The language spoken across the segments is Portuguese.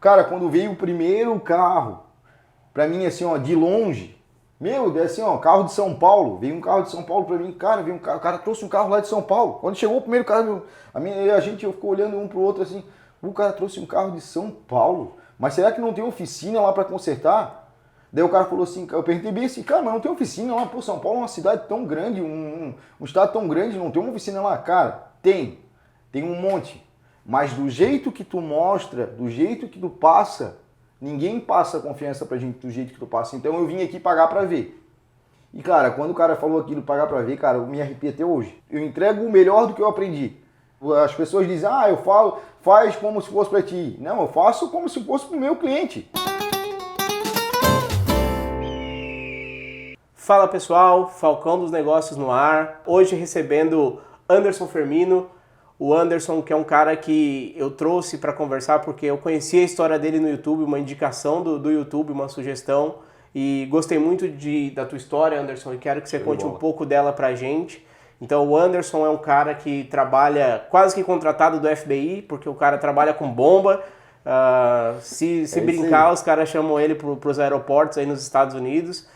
Cara, quando veio o primeiro carro, pra mim, assim, ó, de longe, meu, assim, ó, carro de São Paulo, veio um carro de São Paulo pra mim, cara, veio um carro, o cara trouxe um carro lá de São Paulo. Quando chegou o primeiro carro, a gente ficou olhando um pro outro assim, o cara trouxe um carro de São Paulo, mas será que não tem oficina lá pra consertar? Daí o cara falou assim, eu perguntei bem assim, cara, mas não tem oficina lá, pô, São Paulo é uma cidade tão grande, um estado tão grande, não tem uma oficina lá? Cara, tem um monte, mas do jeito que tu mostra, do jeito que tu passa, ninguém passa confiança pra gente do jeito que tu passa, então eu vim aqui pagar pra ver. E cara, quando o cara falou aquilo, pagar pra ver, cara, eu me arrepio até hoje. Eu entrego o melhor do que eu aprendi. As pessoas dizem, eu falo, faz como se fosse pra ti. Não, eu faço como se fosse pro meu cliente. Fala pessoal, Falcão dos Negócios no ar. Hoje recebendo Anderson Fermino. O Anderson, que é um cara que eu trouxe para conversar porque eu conheci a história dele no YouTube, uma indicação do YouTube, uma sugestão. E gostei muito da tua história, Anderson, e quero que você conte um pouco dela pra gente. Então o Anderson é um cara que trabalha quase que contratado do FBI, porque o cara trabalha com bomba. Se brincar, os caras chamam ele para os aeroportos aí nos Estados Unidos.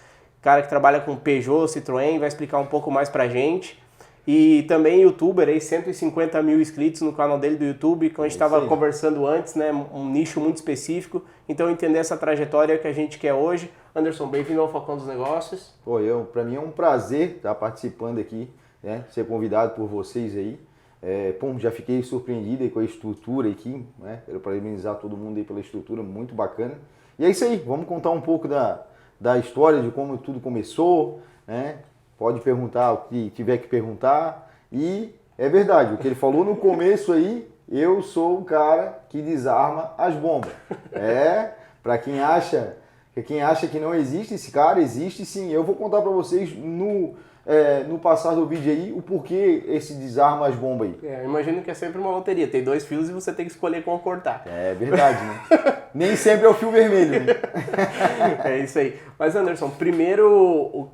Cara que trabalha com Peugeot, Citroën, vai explicar um pouco mais pra gente. E também youtuber, aí 150 mil inscritos no canal dele do YouTube, que a gente estava conversando antes, né? Um nicho muito específico. Então entender essa trajetória que a gente quer hoje. Anderson, bem-vindo ao Falcão dos Negócios. Pô, pra mim é um prazer estar participando aqui, né? Ser convidado por vocês aí. Já fiquei surpreendido aí com a estrutura aqui, né? Quero parabenizar todo mundo aí pela estrutura, muito bacana. E é isso aí, vamos contar um pouco da história de como tudo começou, né? Pode perguntar o que tiver que perguntar. E é verdade, o que ele falou no começo aí, eu sou o cara que desarma as bombas. Para quem acha que não existe, esse cara existe sim. Eu vou contar para vocês no passar do vídeo aí o porquê esse desarma as bombas aí. Eu imagino que é sempre uma loteria, tem 2 fios e você tem que escolher qual cortar. É verdade, né? Nem sempre é o fio vermelho, né? É isso aí. Mas Anderson, primeiro,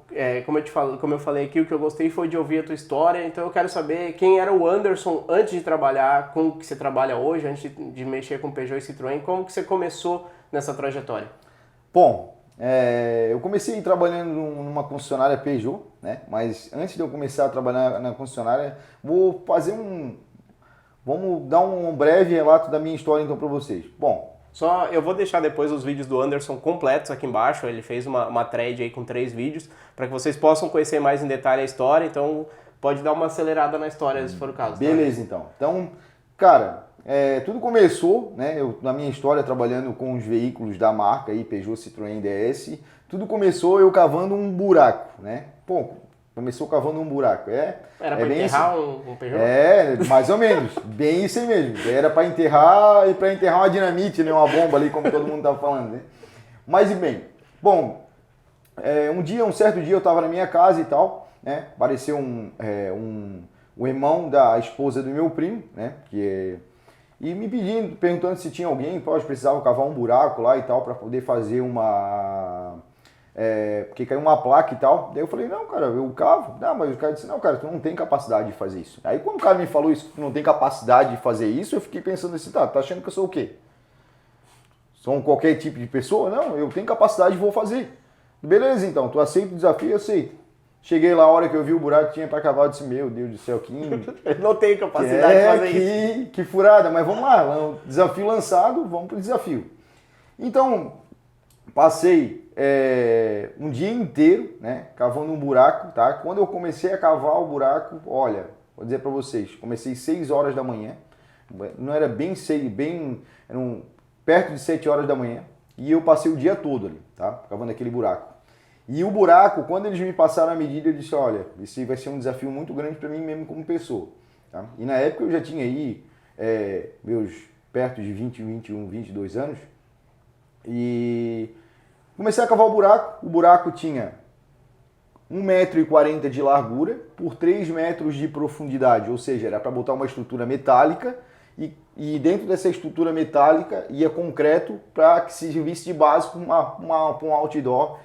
como eu falei aqui, o que eu gostei foi de ouvir a tua história, então eu quero saber quem era o Anderson antes de trabalhar com o que você trabalha hoje, antes de mexer com Peugeot e Citroën, como que você começou nessa trajetória? Bom, eu comecei trabalhando numa concessionária Peugeot, né? Mas antes de eu começar a trabalhar na concessionária, vamos dar um breve relato da minha história então para vocês. Bom, eu vou deixar depois os vídeos do Anderson completos aqui embaixo, ele fez uma thread aí com 3 vídeos, para que vocês possam conhecer mais em detalhe a história, então pode dar uma acelerada na história se for o caso. Beleza, então. Então, cara, tudo começou, né? Na minha história trabalhando com os veículos da marca aí, Peugeot, Citroën, DS, tudo começou eu cavando um buraco, né? Começou cavando um buraco. Era para enterrar um Peugeot? Mais ou menos. Bem isso aí mesmo. Era para enterrar uma dinamite, né? Uma bomba ali, como todo mundo estava falando, né? Mas e bem, bom, um certo dia eu estava na minha casa e tal, né? Apareceu o irmão da esposa do meu primo, né? E me perguntando se tinha alguém, precisava cavar um buraco lá e tal, para poder fazer porque caiu uma placa e tal. Daí eu falei, não, cara, eu cavo. Não, mas o cara disse, não, cara, tu não tem capacidade de fazer isso. Aí quando o cara me falou isso, que tu não tem capacidade de fazer isso, eu fiquei pensando assim, tá achando que eu sou o quê? Sou qualquer tipo de pessoa? Não, eu tenho capacidade e vou fazer. Beleza, então, tu aceita o desafio? Eu aceito. Cheguei lá, a hora que eu vi o buraco que tinha para cavar, eu disse, meu Deus do céu, eu não tenho capacidade de fazer isso. Que furada, mas vamos lá, desafio lançado, vamos pro desafio. Então, passei um dia inteiro, né, cavando um buraco, tá? Quando eu comecei a cavar o buraco, olha, vou dizer para vocês, comecei 6 horas da manhã, não era bem cedo, eram perto de 7 horas da manhã, e eu passei o dia todo ali, tá? Cavando aquele buraco. E o buraco, quando eles me passaram a medida, eu disse, olha, esse vai ser um desafio muito grande para mim mesmo como pessoa, tá? E na época eu já tinha aí meus perto de 20, 21, 22 anos, e comecei a cavar o buraco tinha 1,40 m de largura por 3 metros de profundidade, ou seja, era para botar uma estrutura metálica e dentro dessa estrutura metálica ia concreto para que servisse de base para um outdoor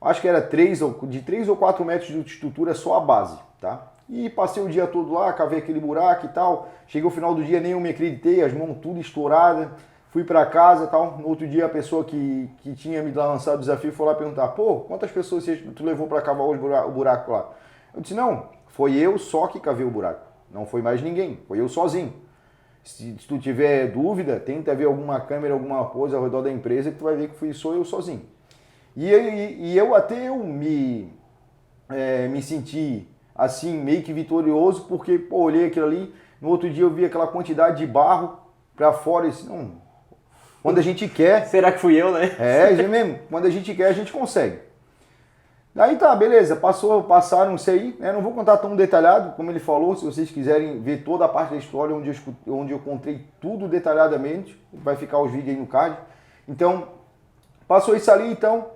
acho que era 3 ou 4 metros de estrutura só a base, tá? E passei o dia todo lá, cavei aquele buraco e tal. Cheguei ao final do dia, nem eu me acreditei, as mãos tudo estouradas. Fui para casa e tal. No outro dia, a pessoa que tinha me lançado o desafio foi lá perguntar: pô, quantas pessoas tu levou para cavar o buraco lá? Eu disse: não, foi eu só que cavei o buraco. Não foi mais ninguém, foi eu sozinho. Se tu tiver dúvida, tenta ver alguma câmera, alguma coisa ao redor da empresa que tu vai ver que sou eu sozinho. E eu até me senti assim, meio que vitorioso, porque pô, olhei aquilo ali, no outro dia eu vi aquela quantidade de barro para fora e disse: não, quando a gente quer... Será que fui eu, né? Mesmo, quando a gente quer, a gente consegue. Daí tá, beleza, passaram isso aí, né? Não vou contar tão detalhado, como ele falou, se vocês quiserem ver toda a parte da história onde eu contei tudo detalhadamente, vai ficar os vídeos aí no card. Então, passou isso ali, então,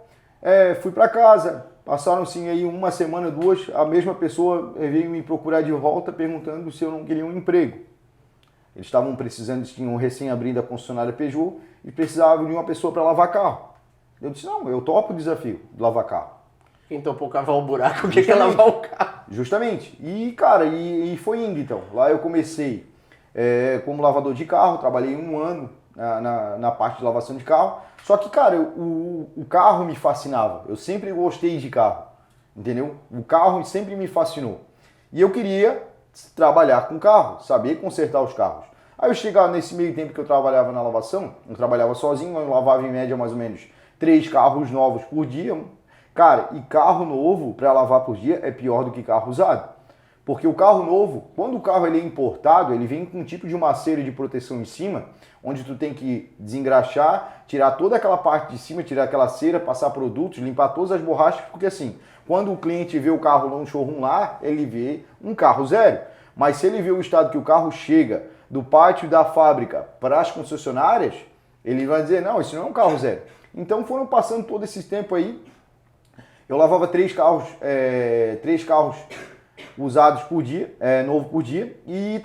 fui para casa, passaram sim aí uma semana, duas, a mesma pessoa veio me procurar de volta perguntando se eu não queria um emprego. Eles estavam precisando, eles tinham recém abrido a concessionária Peugeot e precisavam de uma pessoa para lavar carro. Eu disse: não, eu topo o desafio de lavar carro. Quem topou cavar o buraco, o que é lavar o carro? Justamente. E, cara, e foi indo então. Lá eu comecei como lavador de carro, trabalhei um ano na parte de lavação de carro. Só que, cara, o carro me fascinava. Eu sempre gostei de carro, entendeu? O carro sempre me fascinou. E eu queria trabalhar com carro, saber consertar os carros. Aí eu chegava nesse meio tempo que eu trabalhava na lavação, eu trabalhava sozinho, eu lavava em média mais ou menos 3 carros novos por dia. Cara, e carro novo para lavar por dia é pior do que carro usado. Porque o carro novo, quando o carro ele é importado, ele vem com um tipo de uma cera de proteção em cima, onde tu tem que desengraxar, tirar toda aquela parte de cima, tirar aquela cera, passar produtos, limpar todas as borrachas, porque assim, quando o cliente vê o carro no showroom lá, ele vê um carro zero. Mas se ele vê o estado que o carro chega do pátio da fábrica para as concessionárias, ele vai dizer: não, isso não é um carro zero. Então foram passando todo esse tempo aí. Eu lavava 3 carros usados por dia, novo por dia, e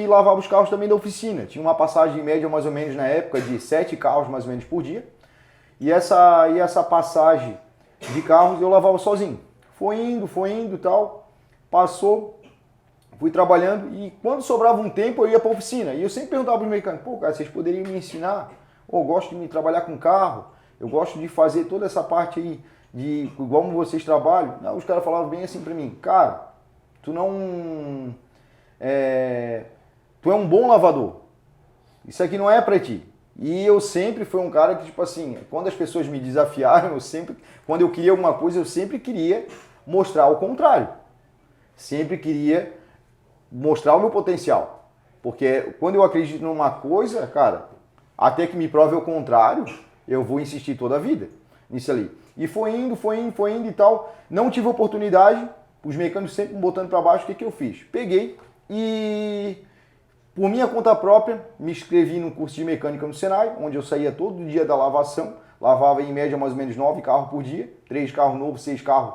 lavava os carros também da oficina. Tinha uma passagem média mais ou menos na época de 7 carros mais ou menos por dia. E essa passagem de carros eu lavava sozinho. Foi indo e tal, passou, fui trabalhando e quando sobrava um tempo eu ia para a oficina. E eu sempre perguntava para os mecânicos: pô, cara, vocês poderiam me ensinar? Eu gosto de trabalhar com carro, eu gosto de fazer toda essa parte aí, de como vocês trabalham. Os caras falavam bem assim para mim: cara, tu é um bom lavador, isso aqui não é para ti. E eu sempre fui um cara que, tipo assim, quando as pessoas me desafiaram, quando eu queria alguma coisa, eu sempre queria mostrar o contrário. Sempre queria mostrar o meu potencial. Porque quando eu acredito numa coisa, cara, até que me prove o contrário, eu vou insistir toda a vida nisso ali. E foi indo e tal. Não tive oportunidade, os mecânicos sempre me botando para baixo. O que eu fiz? Peguei e, por minha conta própria, me inscrevi no curso de mecânica no Senai, onde eu saía todo dia da lavação, lavava em média mais ou menos 9 carros por dia, 3 carros novos, 6 carros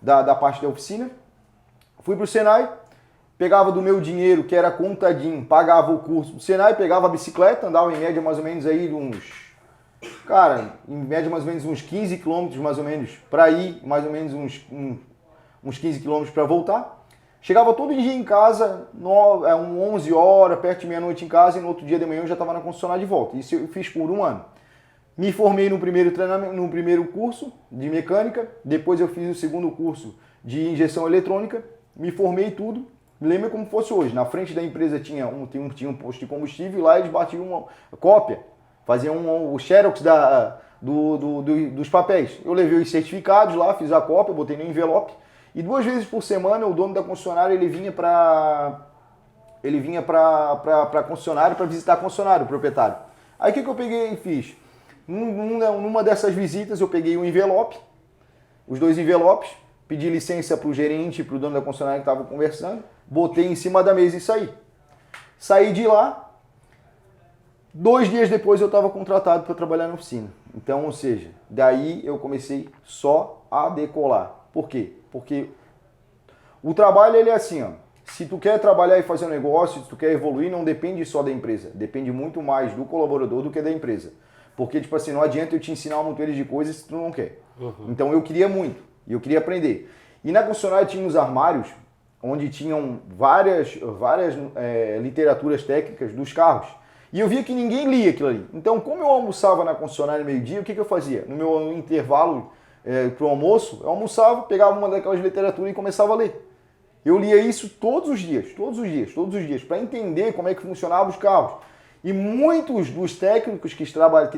da parte da oficina. Fui para o Senai, pegava do meu dinheiro, que era contadinho, pagava o curso do Senai, pegava a bicicleta, andava em média mais ou menos aí em média mais ou menos uns 15 quilômetros mais ou menos para ir, mais ou menos uns 15 quilômetros para voltar. Chegava todo dia em casa, 11 horas, perto de meia-noite em casa, e no outro dia de manhã eu já estava na concessionária de volta. Isso eu fiz por um ano. Me formei no primeiro treinamento, no primeiro curso de mecânica, depois eu fiz o segundo curso de injeção eletrônica, me formei tudo. Me lembro como fosse hoje. Na frente da empresa tinha um posto de combustível e lá eles batiam uma cópia, faziam o xerox dos papéis. Eu levei os certificados lá, fiz a cópia, botei no envelope. E 2 vezes por semana o dono da concessionária ele vinha para a concessionária para visitar a concessionária, o proprietário. Aí o que eu peguei e fiz? Numa dessas visitas eu peguei um envelope, os 2 envelopes, pedi licença para o gerente e para o dono da concessionária que estavam conversando, botei em cima da mesa e saí. Saí de lá, 2 dias depois eu estava contratado para trabalhar na oficina. Então, ou seja, daí eu comecei só a decolar. Por quê? Porque o trabalho ele é assim, ó. Se tu quer trabalhar e fazer um negócio, se tu quer evoluir, não depende só da empresa. Depende muito mais do colaborador do que da empresa. Porque, tipo assim, não adianta eu te ensinar um monte de coisas se tu não quer. Uhum. Então eu queria muito. E eu queria aprender. E na concessionária tinha uns armários onde tinham várias literaturas técnicas dos carros. E eu via que ninguém lia aquilo ali. Então, como eu almoçava na concessionária meio-dia, o que eu fazia? No meu intervalo para o almoço, eu almoçava, pegava uma daquelas literaturas e começava a ler. Eu lia isso todos os dias, para entender como é que funcionavam os carros. E muitos dos técnicos que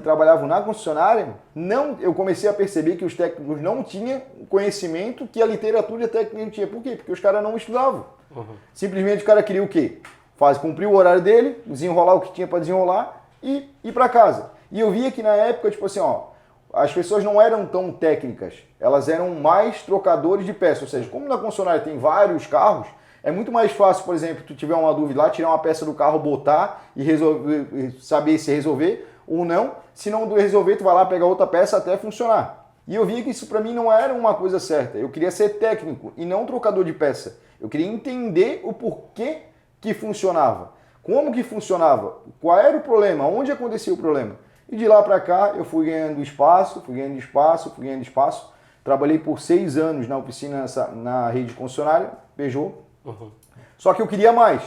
trabalhavam na concessionária, eu comecei a perceber que os técnicos não tinham o conhecimento que a literatura técnica tinha. Por quê? Porque os caras não estudavam. Simplesmente o cara queria o quê? Cumprir o horário dele, desenrolar o que tinha para desenrolar e ir para casa. E eu via que na época, tipo assim, as pessoas não eram tão técnicas, elas eram mais trocadores de peças. Ou seja, como na concessionária tem vários carros, é muito mais fácil, por exemplo, tu tiver uma dúvida lá, tirar uma peça do carro, botar e saber se resolver ou não. Se não resolver, tu vai lá pegar outra peça até funcionar. E eu via que isso para mim não era uma coisa certa. Eu queria ser técnico e não trocador de peça. Eu queria entender o porquê que funcionava. Como que funcionava? Qual era o problema? Onde acontecia o problema? E de lá para cá eu fui ganhando espaço. Trabalhei por 6 anos na oficina, na rede concessionária, Peugeot. Só que eu queria mais.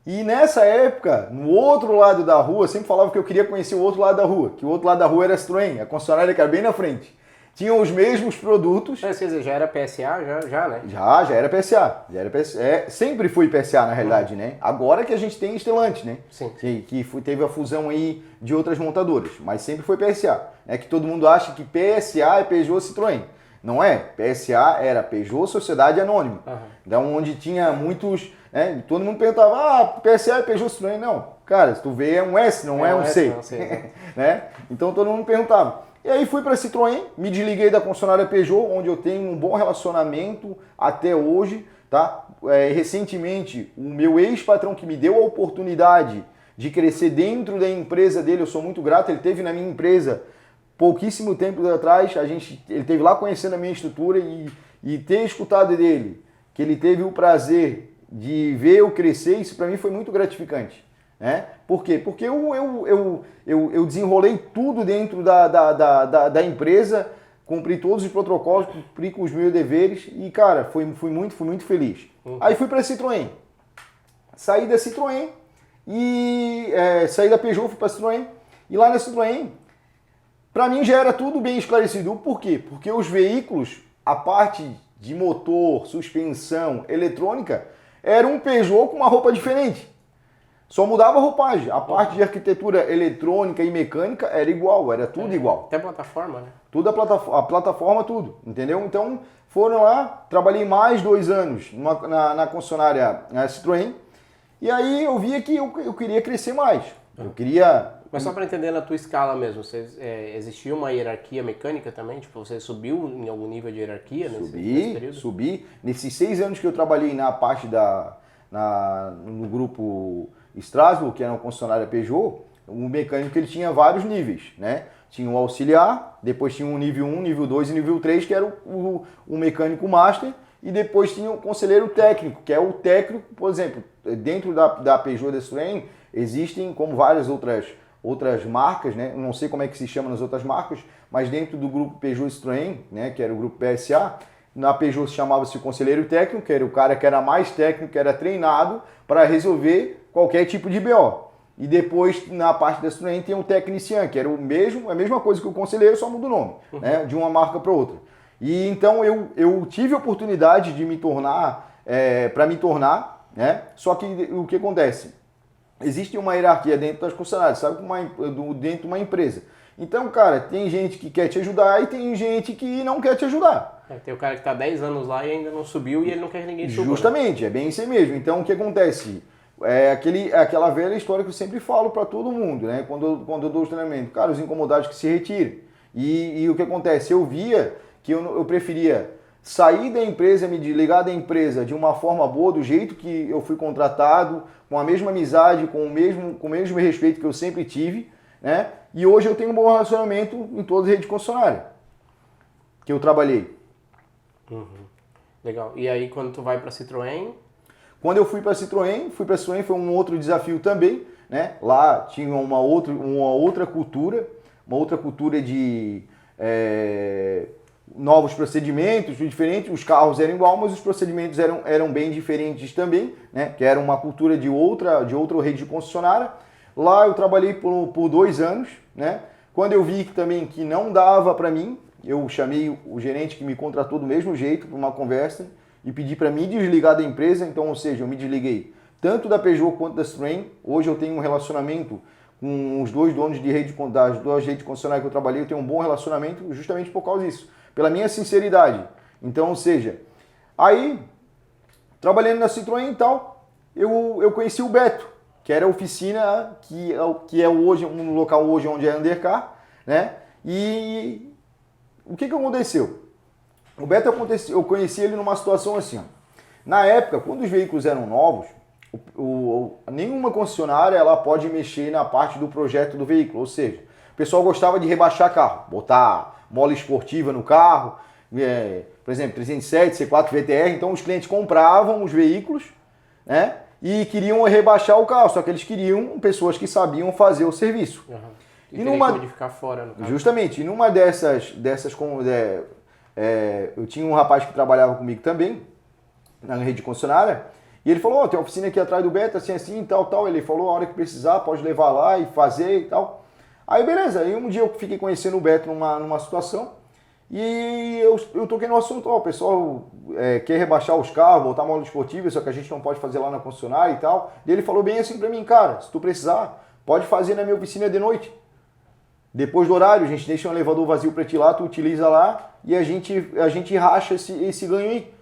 E nessa época, no outro lado da rua, eu sempre falava que eu queria conhecer o outro lado da rua, que o outro lado da rua era a Citroën, a concessionária que era bem na frente. Tinham os mesmos produtos. Quer dizer, já era PSA, né? Já era PSA. Sempre foi PSA, na realidade, né? Agora que a gente tem Stellantis, né? Sim. Teve a fusão aí de outras montadoras, mas sempre foi PSA. É que todo mundo acha que PSA é Peugeot Citroën. Não é. PSA era Peugeot Sociedade Anônima. Então, onde tinha muitos... todo mundo perguntava, PSA é Peugeot Citroën? Não. Cara, se tu vê é um S, não é um C. Não sei, né? Então, todo mundo perguntava. E aí fui para a Citroën, me desliguei da concessionária Peugeot, onde eu tenho um bom relacionamento até hoje. Tá? Recentemente, o meu ex-patrão que me deu a oportunidade de crescer dentro da empresa dele, eu sou muito grato, ele teve na minha empresa pouquíssimo tempo atrás, ele teve lá conhecendo a minha estrutura e ter escutado dele, que ele teve o prazer de ver eu crescer, isso para mim foi muito gratificante. Né? Por quê? Porque eu desenrolei tudo dentro da empresa, cumpri todos os protocolos, cumpri com os meus deveres e, cara, fui muito feliz. Aí fui para a Citroën. Saí da Citroën e saí da Peugeot, fui para a Citroën. E lá na Citroën, para mim já era tudo bem esclarecido. Por quê? Porque os veículos, a parte de motor, suspensão, eletrônica, era um Peugeot com uma roupa diferente. Só mudava a roupagem. A parte de arquitetura eletrônica e mecânica era igual, era tudo igual. Até a plataforma, né? Tudo a plataforma, tudo, entendeu? Então, foram lá, trabalhei mais 2 anos na concessionária Citroën, e aí eu via que eu queria crescer mais. Eu queria... Mas só para entender na tua escala mesmo, existia uma hierarquia mecânica também? Tipo, você subiu em algum nível de hierarquia nesse período? Subi. Nesses 6 anos que eu trabalhei na parte no grupo Strasbourg, que era uma concessionária Peugeot, o mecânico ele tinha vários níveis, né? Tinha o auxiliar, depois tinha o nível 1, nível 2 e nível 3, que era o mecânico master, e depois tinha o conselheiro técnico, que é o técnico, por exemplo, dentro da Peugeot da Citroën, existem como várias outras marcas, né? Não sei como é que se chama nas outras marcas, mas dentro do grupo Peugeot Citroën, né, que era o grupo PSA, na Peugeot chamava-se o conselheiro técnico, que era o cara que era mais técnico, que era treinado para resolver qualquer tipo de BO. E depois, na parte da Citroën, tem o tecnician, que era a mesma coisa que o conselheiro, só muda o nome, né, de uma marca para outra. E então eu tive a oportunidade de me tornar, né, só que o que acontece? Existe uma hierarquia dentro das concessionárias, sabe, dentro de uma empresa. Então, cara, tem gente que quer te ajudar e tem gente que não quer te ajudar. Tem o cara que está 10 anos lá e ainda não subiu e ele não quer que ninguém suba. Justamente, né? É bem isso mesmo. Então, o que acontece? Aquela velha história que eu sempre falo para todo mundo, né? Quando eu dou o treinamento. Cara, os incomodados que se retirem. E o que acontece? Eu via que eu preferia sair da empresa, me desligar da empresa de uma forma boa, do jeito que eu fui contratado, com a mesma amizade, com o mesmo respeito que eu sempre tive, né? E hoje eu tenho um bom relacionamento em toda a rede concessionária que eu trabalhei. Legal. E aí quando tu vai para a Citroën? Quando eu fui para a Citroën foi um outro desafio também, né? Lá tinha uma outra cultura de novos procedimentos, diferentes, os carros eram igual, mas os procedimentos eram bem diferentes também, né? Que era uma cultura de outra rede de concessionária. Lá eu trabalhei por 2 anos, né? Quando eu vi também que não dava para mim, eu chamei o gerente que me contratou do mesmo jeito para uma conversa e pedi para me desligar da empresa. Então, ou seja, eu me desliguei tanto da Peugeot quanto da Citroën. Hoje eu tenho um relacionamento com os 2 donos das 2 redes concessionárias que eu trabalhei, eu tenho um bom relacionamento justamente por causa disso, pela minha sinceridade. Então, ou seja, aí, trabalhando na Citroën e tal, eu conheci o Beto, que era a oficina que é hoje, um local hoje onde é Undercar, né? E o que aconteceu? O Beto, eu conheci ele numa situação assim, ó. Na época, quando os veículos eram novos, nenhuma concessionária ela pode mexer na parte do projeto do veículo, ou seja, o pessoal gostava de rebaixar carro, botar mola esportiva no carro, por exemplo, 307, C4 VTR, então os clientes compravam os veículos, né, e queriam rebaixar o carro, só que eles queriam pessoas que sabiam fazer o serviço. Uhum. E numa modificar fora, no caso. Justamente, e numa dessas eu tinha um rapaz que trabalhava comigo também, na rede concessionária, e ele falou, tem uma oficina aqui atrás do Beto, assim, tal. Ele falou, a hora que precisar, pode levar lá e fazer e tal. Aí, beleza. Aí um dia eu fiquei conhecendo o Beto numa situação e eu toquei no assunto, o pessoal quer rebaixar os carros, botar mola esportiva, só que a gente não pode fazer lá na concessionária e tal. E ele falou bem assim pra mim, cara, se tu precisar, pode fazer na minha oficina de noite. Depois do horário, a gente deixa um elevador vazio pra ti lá, tu utiliza lá e a gente racha esse ganho aí.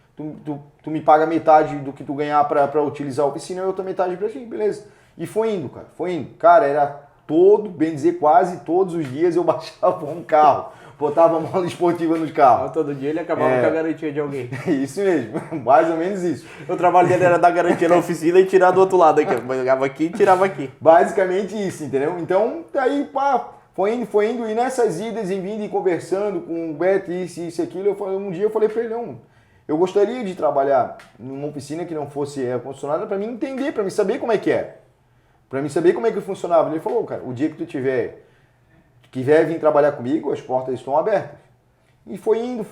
Tu me paga metade do que tu ganhar pra utilizar a oficina e outra metade pra ti, beleza. E foi indo, cara, foi indo. Cara, era bem dizer, quase todos os dias eu baixava um carro, botava mola esportiva nos carros. Todo dia ele acabava com a garantia de alguém. Isso mesmo, mais ou menos isso. O trabalho dele era dar garantia na oficina e tirar do outro lado aqui. Eu pegava aqui e tirava aqui. Basicamente isso, entendeu? Então, daí, pá, foi indo, e nessas idas e vindo e conversando com o Beto, isso e aquilo, um dia eu falei pra ele, não, eu gostaria de trabalhar numa oficina que não fosse concessionária para mim entender, para mim saber como é que é. Para mim saber como é que funcionava. Ele falou, cara, o dia que tu quiser vir trabalhar comigo, as portas estão abertas. E foi indo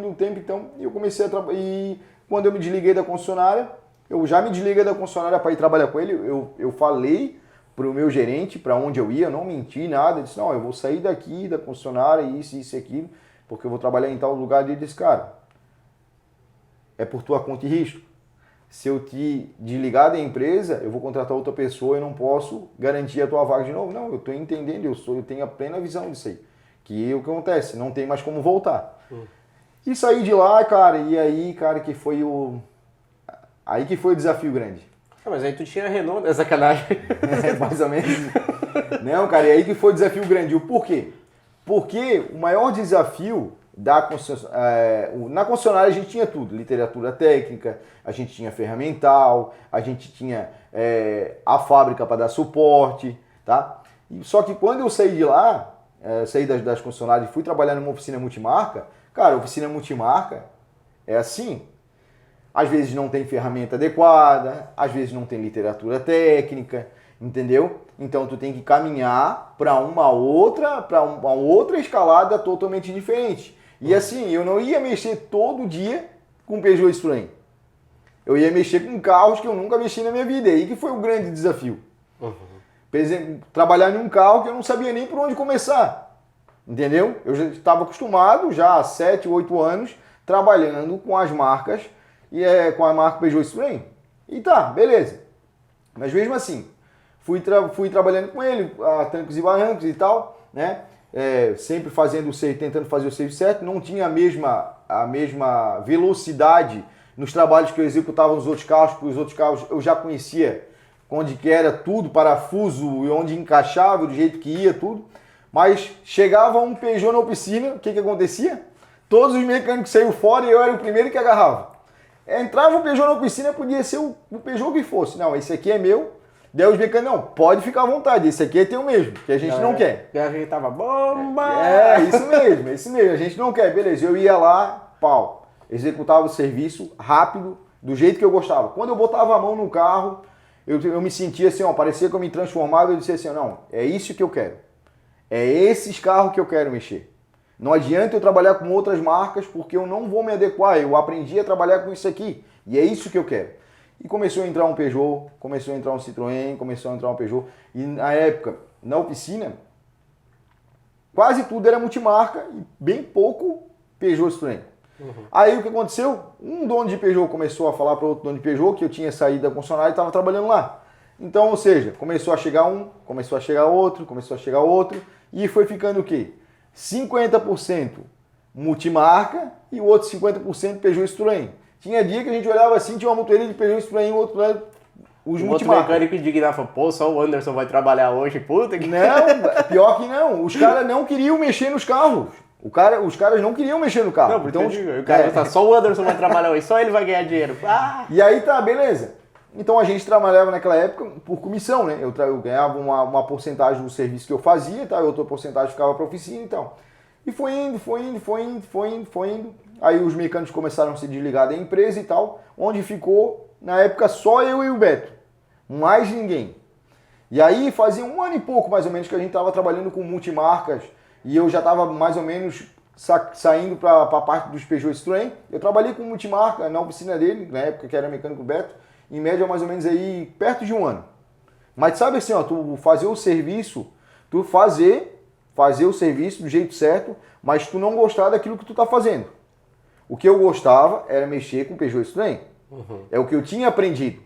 um tempo, então, e eu comecei a trabalhar. E quando eu me desliguei da concessionária, eu já me desliguei da concessionária para ir trabalhar com ele, eu falei pro meu gerente para onde eu ia, não menti nada, eu disse, não, eu vou sair daqui da concessionária, isso e aquilo, porque eu vou trabalhar em tal lugar. E ele disse, cara, é por tua conta e risco. Se eu te desligar da empresa, eu vou contratar outra pessoa e não posso garantir a tua vaga de novo. Não, eu estou entendendo, eu tenho a plena visão disso aí. Que o que acontece? Não tem mais como voltar. E saí de lá, cara, e aí, cara, aí que foi o desafio grande. Mas aí tu tinha a Renault, né? Sacanagem. Mais ou menos. Não, cara, e aí que foi o desafio grande. O porquê? Porque o maior desafio na concessionária a gente tinha tudo, literatura técnica, a gente tinha ferramental, a gente tinha a fábrica para dar suporte, tá? Só que quando eu saí de lá, saí das concessionárias e fui trabalhar numa oficina multimarca, cara, oficina multimarca é assim, às vezes não tem ferramenta adequada, às vezes não tem literatura técnica, entendeu? Então tu tem que caminhar para uma outra escalada totalmente diferente. E assim, eu não ia mexer todo dia com Peugeot e Citroën. Eu ia mexer com carros que eu nunca mexi na minha vida. E aí que foi o grande desafio. Por exemplo, trabalhar em um carro que eu não sabia nem por onde começar. Entendeu? Eu já estava acostumado, já há 7, 8 anos, trabalhando com as marcas, com a marca Peugeot e Citroën. E tá, beleza. Mas mesmo assim, fui trabalhando com ele, a trancos e barrancos e tal, né? Sempre tentando fazer o serviço certo, não tinha a mesma velocidade nos trabalhos que eu executava nos outros carros, porque os outros carros eu já conhecia onde que era tudo, parafuso, e onde encaixava, do jeito que ia, tudo. Mas chegava um Peugeot na oficina, o que acontecia? Todos os mecânicos saíam fora e eu era o primeiro que agarrava. Entrava o Peugeot na oficina, podia ser o Peugeot que fosse. Não, esse aqui é meu. Daí os mecânicos, não, pode ficar à vontade, esse aqui é teu mesmo, que a gente não quer. A gente tava bomba! Isso mesmo, a gente não quer, beleza. Eu ia lá, pau, executava o serviço rápido, do jeito que eu gostava. Quando eu botava a mão no carro, eu me sentia assim, ó, parecia que eu me transformava, eu dizia assim, não, é isso que eu quero. É esses carros que eu quero mexer. Não adianta eu trabalhar com outras marcas porque eu não vou me adequar. Eu aprendi a trabalhar com isso aqui e é isso que eu quero. E começou a entrar um Peugeot, começou a entrar um Citroën, começou a entrar um Peugeot. E na época, na oficina, quase tudo era multimarca e bem pouco Peugeot Citroën. Aí o que aconteceu? Um dono de Peugeot começou a falar para outro dono de Peugeot que eu tinha saído da concessionária e estava trabalhando lá. Então, ou seja, começou a chegar um, começou a chegar outro, começou a chegar outro e foi ficando o quê? 50% multimarca e o outro 50% Peugeot Citroën. Tinha dia que a gente olhava assim, tinha uma montoeira de Peugeot Citroën e o outro lado os multimarca. Outro mecânico indignado, pô, só o Anderson vai trabalhar hoje, puta que... Não, pior que não. Os caras não queriam mexer nos carros. Os caras não queriam mexer no carro. Não, porque então, o cara tá, só o Anderson vai trabalhar hoje, só ele vai ganhar dinheiro. Ah. E aí tá, beleza. Então a gente trabalhava naquela época por comissão, né? Eu ganhava uma porcentagem do serviço que eu fazia, tá? E outra porcentagem ficava para oficina e tal. E foi indo. Aí os mecânicos começaram a se desligar da empresa e tal, onde ficou, na época, só eu e o Beto. Mais ninguém. E aí fazia um ano e pouco, mais ou menos, que a gente estava trabalhando com multimarcas e eu já estava mais ou menos saindo para a parte dos Peugeot Citroën. Eu trabalhei com multimarca na oficina dele, na época que era mecânico Beto, em média mais ou menos aí perto de um ano. Mas sabe assim, ó, tu fazer o serviço, fazer o serviço do jeito certo, mas tu não gostar daquilo que tu tá fazendo. O que eu gostava era mexer com Peugeot Citroën. É o que eu tinha aprendido.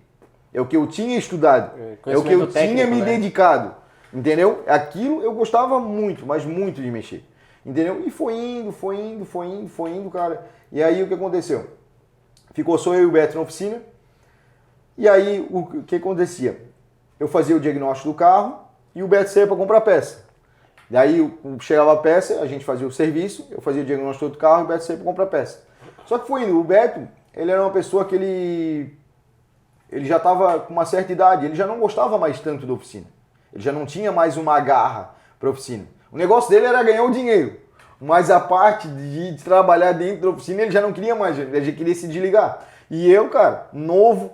É o que eu tinha estudado. É o que eu tinha me dedicado. Entendeu? Aquilo eu gostava muito, mas muito de mexer. Entendeu? E foi indo, cara. E aí o que aconteceu? Ficou só eu e o Beto na oficina. E aí o que acontecia? Eu fazia o diagnóstico do carro e o Beto saía para comprar peça. E aí chegava a peça, a gente fazia o serviço, eu fazia o diagnóstico do carro e o Beto saía para comprar peça. Só que foi indo. O Beto, ele era uma pessoa que ele já estava com uma certa idade, ele já não gostava mais tanto da oficina. Ele já não tinha mais uma garra para a oficina. O negócio dele era ganhar o dinheiro, mas a parte de trabalhar dentro da oficina ele já não queria mais, ele já queria se desligar. E eu, cara, novo,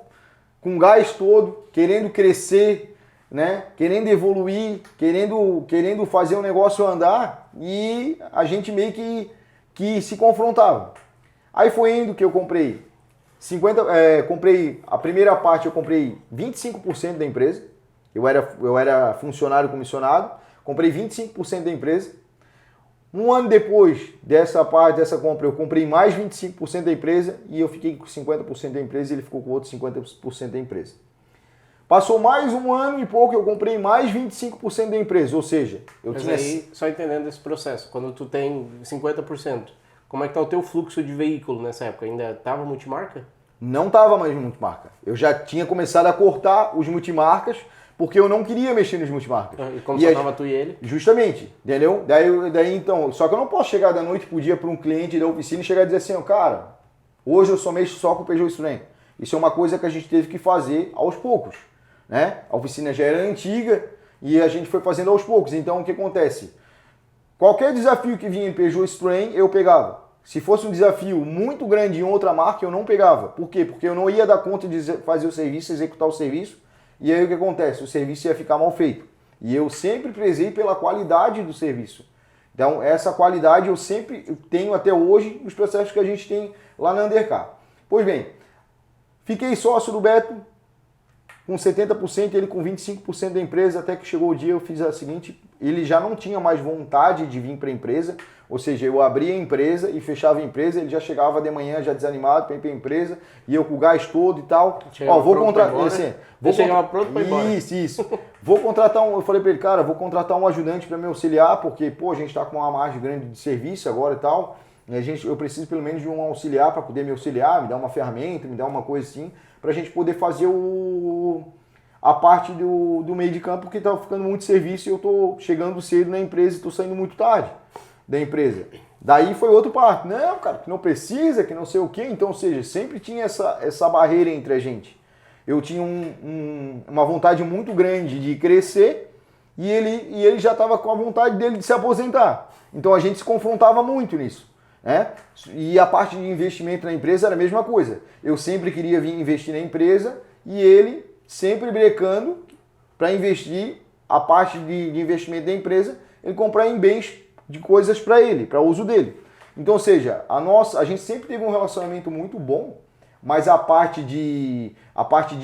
com gás todo, querendo crescer, né? Querendo evoluir, querendo fazer o negócio andar e a gente meio que se confrontava. Aí foi indo que eu comprei comprei a primeira parte, eu comprei 25% da empresa. Eu era funcionário comissionado, comprei 25% da empresa. Um ano depois dessa compra, eu comprei mais 25% da empresa e eu fiquei com 50% da empresa e ele ficou com outros 50% da empresa. Passou mais um ano e pouco, eu comprei mais 25% da empresa, ou seja, Aí, só entendendo esse processo, quando tu tem 50%, como é que tá o teu fluxo de veículo nessa época? Ainda estava multimarca? Não estava mais multimarca. Eu já tinha começado a cortar os multimarcas, porque eu não queria mexer nos multimarcas. E como só tava tu e ele? Justamente, entendeu? Daí então, só que eu não posso chegar da noite pro dia para um cliente da oficina e chegar e dizer assim, cara, hoje eu só mexo só com o Peugeot Citroën. Isso é uma coisa que a gente teve que fazer aos poucos, né? A oficina já era antiga e a gente foi fazendo aos poucos. Então o que acontece? Qualquer desafio que vinha em Peugeot Citroën, eu pegava. Se fosse um desafio muito grande em outra marca, eu não pegava. Por quê? Porque eu não ia dar conta de fazer o serviço, executar o serviço. E aí o que acontece? O serviço ia ficar mal feito. E eu sempre prezei pela qualidade do serviço. Então, essa qualidade eu sempre tenho até hoje nos processos que a gente tem lá na Undercar. Pois bem, fiquei sócio do Beto com 70%, ele com 25% da empresa, até que chegou o dia eu fiz a seguinte, ele já não tinha mais vontade de vir para a empresa, ou seja, eu abria a empresa e fechava a empresa, ele já chegava de manhã já desanimado para ir para a empresa, e eu com o gás todo e tal. Chegava vou contratar. Chegava pronto para ir embora. Isso. Vou contratar eu falei para ele, cara, vou contratar um ajudante para me auxiliar, porque, pô, a gente está com uma margem grande de serviço agora e tal, e eu preciso pelo menos de um auxiliar para poder me auxiliar, me dar uma ferramenta, me dar uma coisa assim, para a gente poder fazer a parte do meio de campo, porque estava ficando muito serviço e eu estou chegando cedo na empresa e estou saindo muito tarde da empresa. Daí foi outro parte. Não, cara, que não precisa, que não sei o quê. Então, ou seja, sempre tinha essa barreira entre a gente. Eu tinha uma vontade muito grande de crescer e ele já estava com a vontade dele de se aposentar. Então a gente se confrontava muito nisso. Né? E a parte de investimento na empresa era a mesma coisa. Eu sempre queria vir investir na empresa e ele sempre brecando para investir a parte de investimento da empresa, ele comprar em bens de coisas para ele, para uso dele. Então, ou seja, a gente sempre teve um relacionamento muito bom, mas a parte de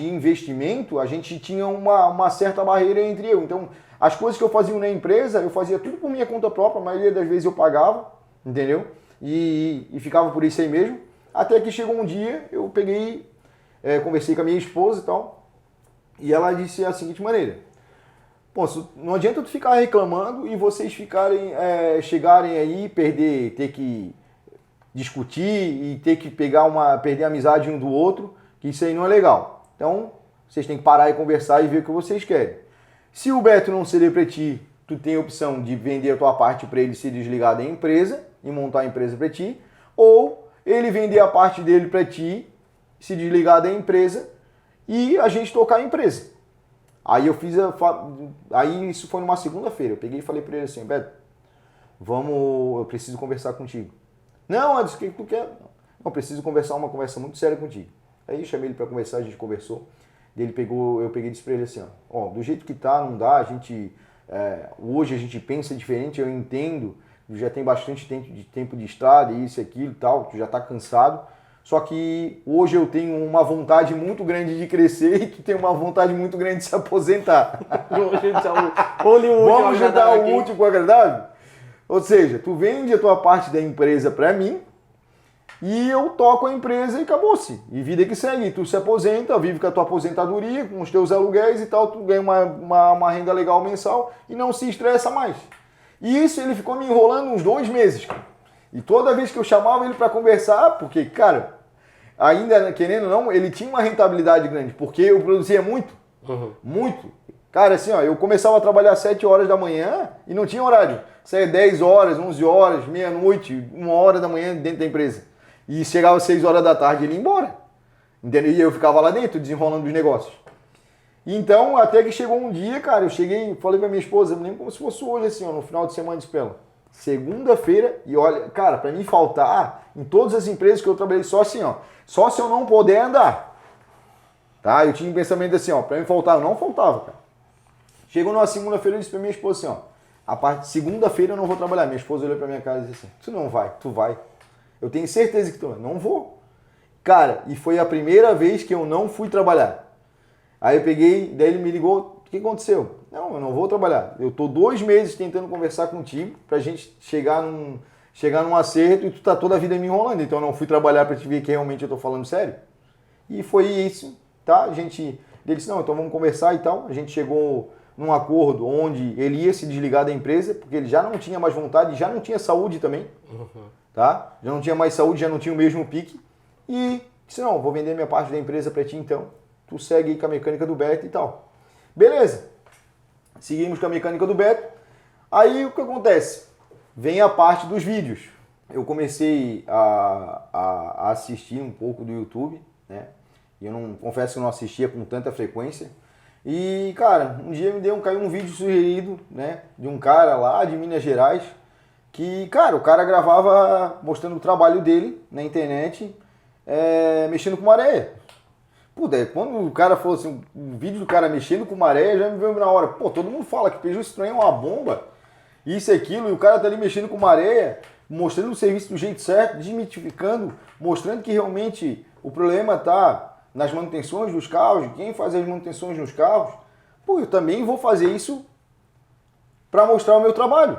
investimento, a gente tinha uma certa barreira entre eu. Então, as coisas que eu fazia na empresa, eu fazia tudo por minha conta própria, a maioria das vezes eu pagava, entendeu? E ficava por isso aí mesmo. Até que chegou um dia, eu peguei, conversei com a minha esposa e tal, e ela disse a seguinte maneira: pô, não adianta tu ficar reclamando e vocês chegarem aí, ter que discutir e ter que perder a amizade um do outro, que isso aí não é legal. Então, vocês têm que parar e conversar e ver o que vocês querem. Se o Beto não ceder para ti, tu tem a opção de vender a tua parte para ele se desligar da empresa e montar a empresa para ti, ou ele vender a parte dele para ti, se desligar da empresa e a gente tocar a empresa. Aí aí isso foi numa segunda-feira. Eu peguei e falei para ele assim: Beto, eu preciso conversar contigo. Não, eu disse: o que tu quer? Não, eu preciso conversar uma conversa muito séria contigo. Aí eu chamei ele para conversar, a gente conversou. Eu peguei e disse para ele assim: ó, do jeito que tá, não dá, hoje a gente pensa diferente, eu entendo, já tem bastante tempo de estrada, isso e aquilo e tal, tu já tá cansado. Só que hoje eu tenho uma vontade muito grande de crescer e tu tem uma vontade muito grande de se aposentar. Vamos juntar o útil com o agradável? Ou seja, tu vende a tua parte da empresa para mim e eu toco a empresa e acabou-se. E vida que segue. Tu se aposenta, vive com a tua aposentadoria, com os teus aluguéis e tal, tu ganha uma renda legal mensal e não se estressa mais. E isso ele ficou me enrolando uns 2 meses, cara. E toda vez que eu chamava ele para conversar, porque, cara, ainda querendo ou não, ele tinha uma rentabilidade grande, porque eu produzia muito, muito. Cara, assim, ó, eu começava a trabalhar às 7 horas da manhã e não tinha horário. Saía 10 horas, 11 horas, meia-noite, 1 hora da manhã dentro da empresa. E chegava às 6 horas da tarde e ele ia embora. Entendeu? E eu ficava lá dentro, desenrolando os negócios. Então, até que chegou um dia, cara, eu cheguei, falei pra minha esposa, eu me lembro como se fosse hoje, assim, ó, no final de semana de espela. Segunda-feira, e olha, cara, pra mim faltar, em todas as empresas que eu trabalhei, só assim, ó, só se eu não puder andar. Tá? Eu tinha um pensamento assim, ó, pra mim faltar, eu não faltava, cara. Chegou numa segunda-feira, eu disse pra minha esposa assim, ó, a parte de segunda-feira eu não vou trabalhar. Minha esposa olhou pra minha cara e disse assim: tu não vai, tu vai. Eu tenho certeza que tu vai. Não vou. Cara, e foi a primeira vez que eu não fui trabalhar. Aí eu peguei, daí ele me ligou: o que aconteceu? Não, eu não vou trabalhar. Eu tô 2 meses tentando conversar contigo pra gente chegar num acerto e tu tá toda a vida me enrolando. Então eu não fui trabalhar pra te ver que realmente eu tô falando sério. E foi isso, tá? Ele disse: não, então vamos conversar e tal. A gente chegou num acordo onde ele ia se desligar da empresa, porque ele já não tinha mais vontade, já não tinha saúde também, tá? Já não tinha mais saúde, já não tinha o mesmo pique. E disse: não, vou vender minha parte da empresa pra ti então. Tu segue aí com a mecânica do Beto e tal. Beleza. Seguimos com a mecânica do Beto. Aí o que acontece? Vem a parte dos vídeos. Eu comecei a assistir um pouco do YouTube, né? E eu não confesso que eu não assistia com tanta frequência. E, cara, um dia caiu um vídeo sugerido, né? De um cara lá de Minas Gerais. Que, cara, o cara gravava mostrando o trabalho dele na internet, mexendo com areia. Pô, quando o cara falou assim, um vídeo do cara mexendo com maré, já me veio na hora. Pô, todo mundo fala que Peugeot Citroën é uma bomba, isso e aquilo, e o cara tá ali mexendo com maré, mostrando o serviço do jeito certo, desmitificando, mostrando que realmente o problema tá nas manutenções dos carros, de quem faz as manutenções nos carros. Pô, eu também vou fazer isso para mostrar o meu trabalho.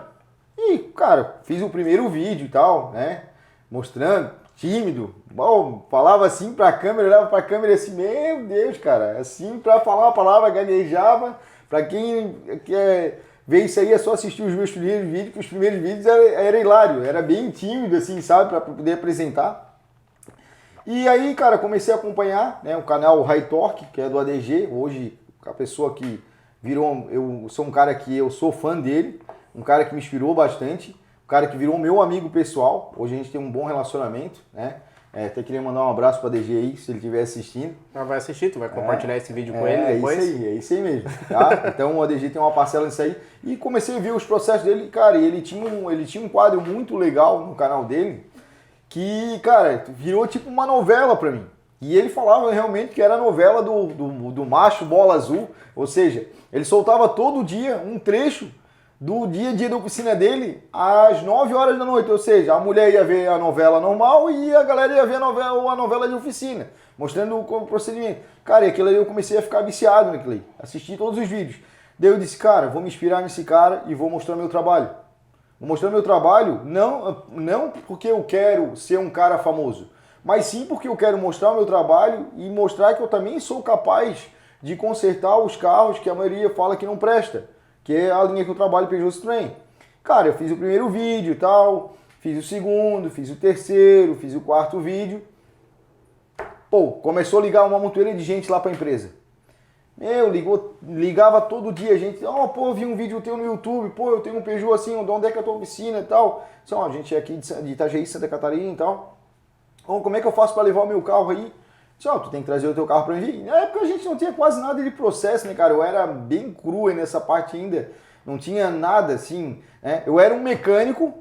E, cara, fiz o primeiro vídeo e tal, né, mostrando, tímido, bom, falava assim pra câmera, olhava pra câmera assim, meu Deus, cara, assim pra falar uma palavra, gaguejava. Pra quem quer ver isso aí é só assistir os meus primeiros vídeos, que os primeiros vídeos era hilário, era bem tímido assim, sabe, pra poder apresentar. E aí, cara, comecei a acompanhar, né, o canal High Torque, que é do ADG, hoje a pessoa que virou, eu sou um cara que eu sou fã dele, um cara que me inspirou bastante, um cara que virou meu amigo pessoal, hoje a gente tem um bom relacionamento, né? Até queria mandar um abraço para DG aí, se ele estiver assistindo. Vai assistir, tu vai compartilhar esse vídeo com ele depois? É isso aí mesmo, tá? Então o ADG tem uma parcela nisso aí. E comecei a ver os processos dele, cara, e ele tinha um quadro muito legal no canal dele, que, cara, virou tipo uma novela para mim. E ele falava realmente que era a novela do macho bola azul, ou seja, ele soltava todo dia um trecho do dia a dia da oficina dele às 9 horas da noite, ou seja, a mulher ia ver a novela normal e a galera ia ver a novela de oficina, mostrando o procedimento. Cara, e aquilo aí eu comecei a ficar viciado naquilo aí, assisti todos os vídeos. Daí eu disse, cara, vou me inspirar nesse cara e vou mostrar meu trabalho. Vou mostrar meu trabalho não porque eu quero ser um cara famoso, mas sim porque eu quero mostrar o meu trabalho e mostrar que eu também sou capaz de consertar os carros que a maioria fala que não presta, que é a linha que eu trabalho, Peugeot Citroën. Cara, eu fiz o primeiro vídeo e tal, fiz o segundo, fiz o terceiro, fiz o quarto vídeo. Pô, começou a ligar uma montoeira de gente lá para a empresa. Ligava todo dia, gente, pô, eu vi um vídeo teu no YouTube, pô, eu tenho um Peugeot assim, onde é que é a tua oficina e tal. A gente é aqui de Itajaí, Santa Catarina e tal. Como é que eu faço para levar o meu carro aí? Tu tem que trazer o teu carro para mim. Na época a gente não tinha quase nada de processo, né, cara? Eu era bem cru nessa parte ainda, não tinha nada assim, né? Eu era um mecânico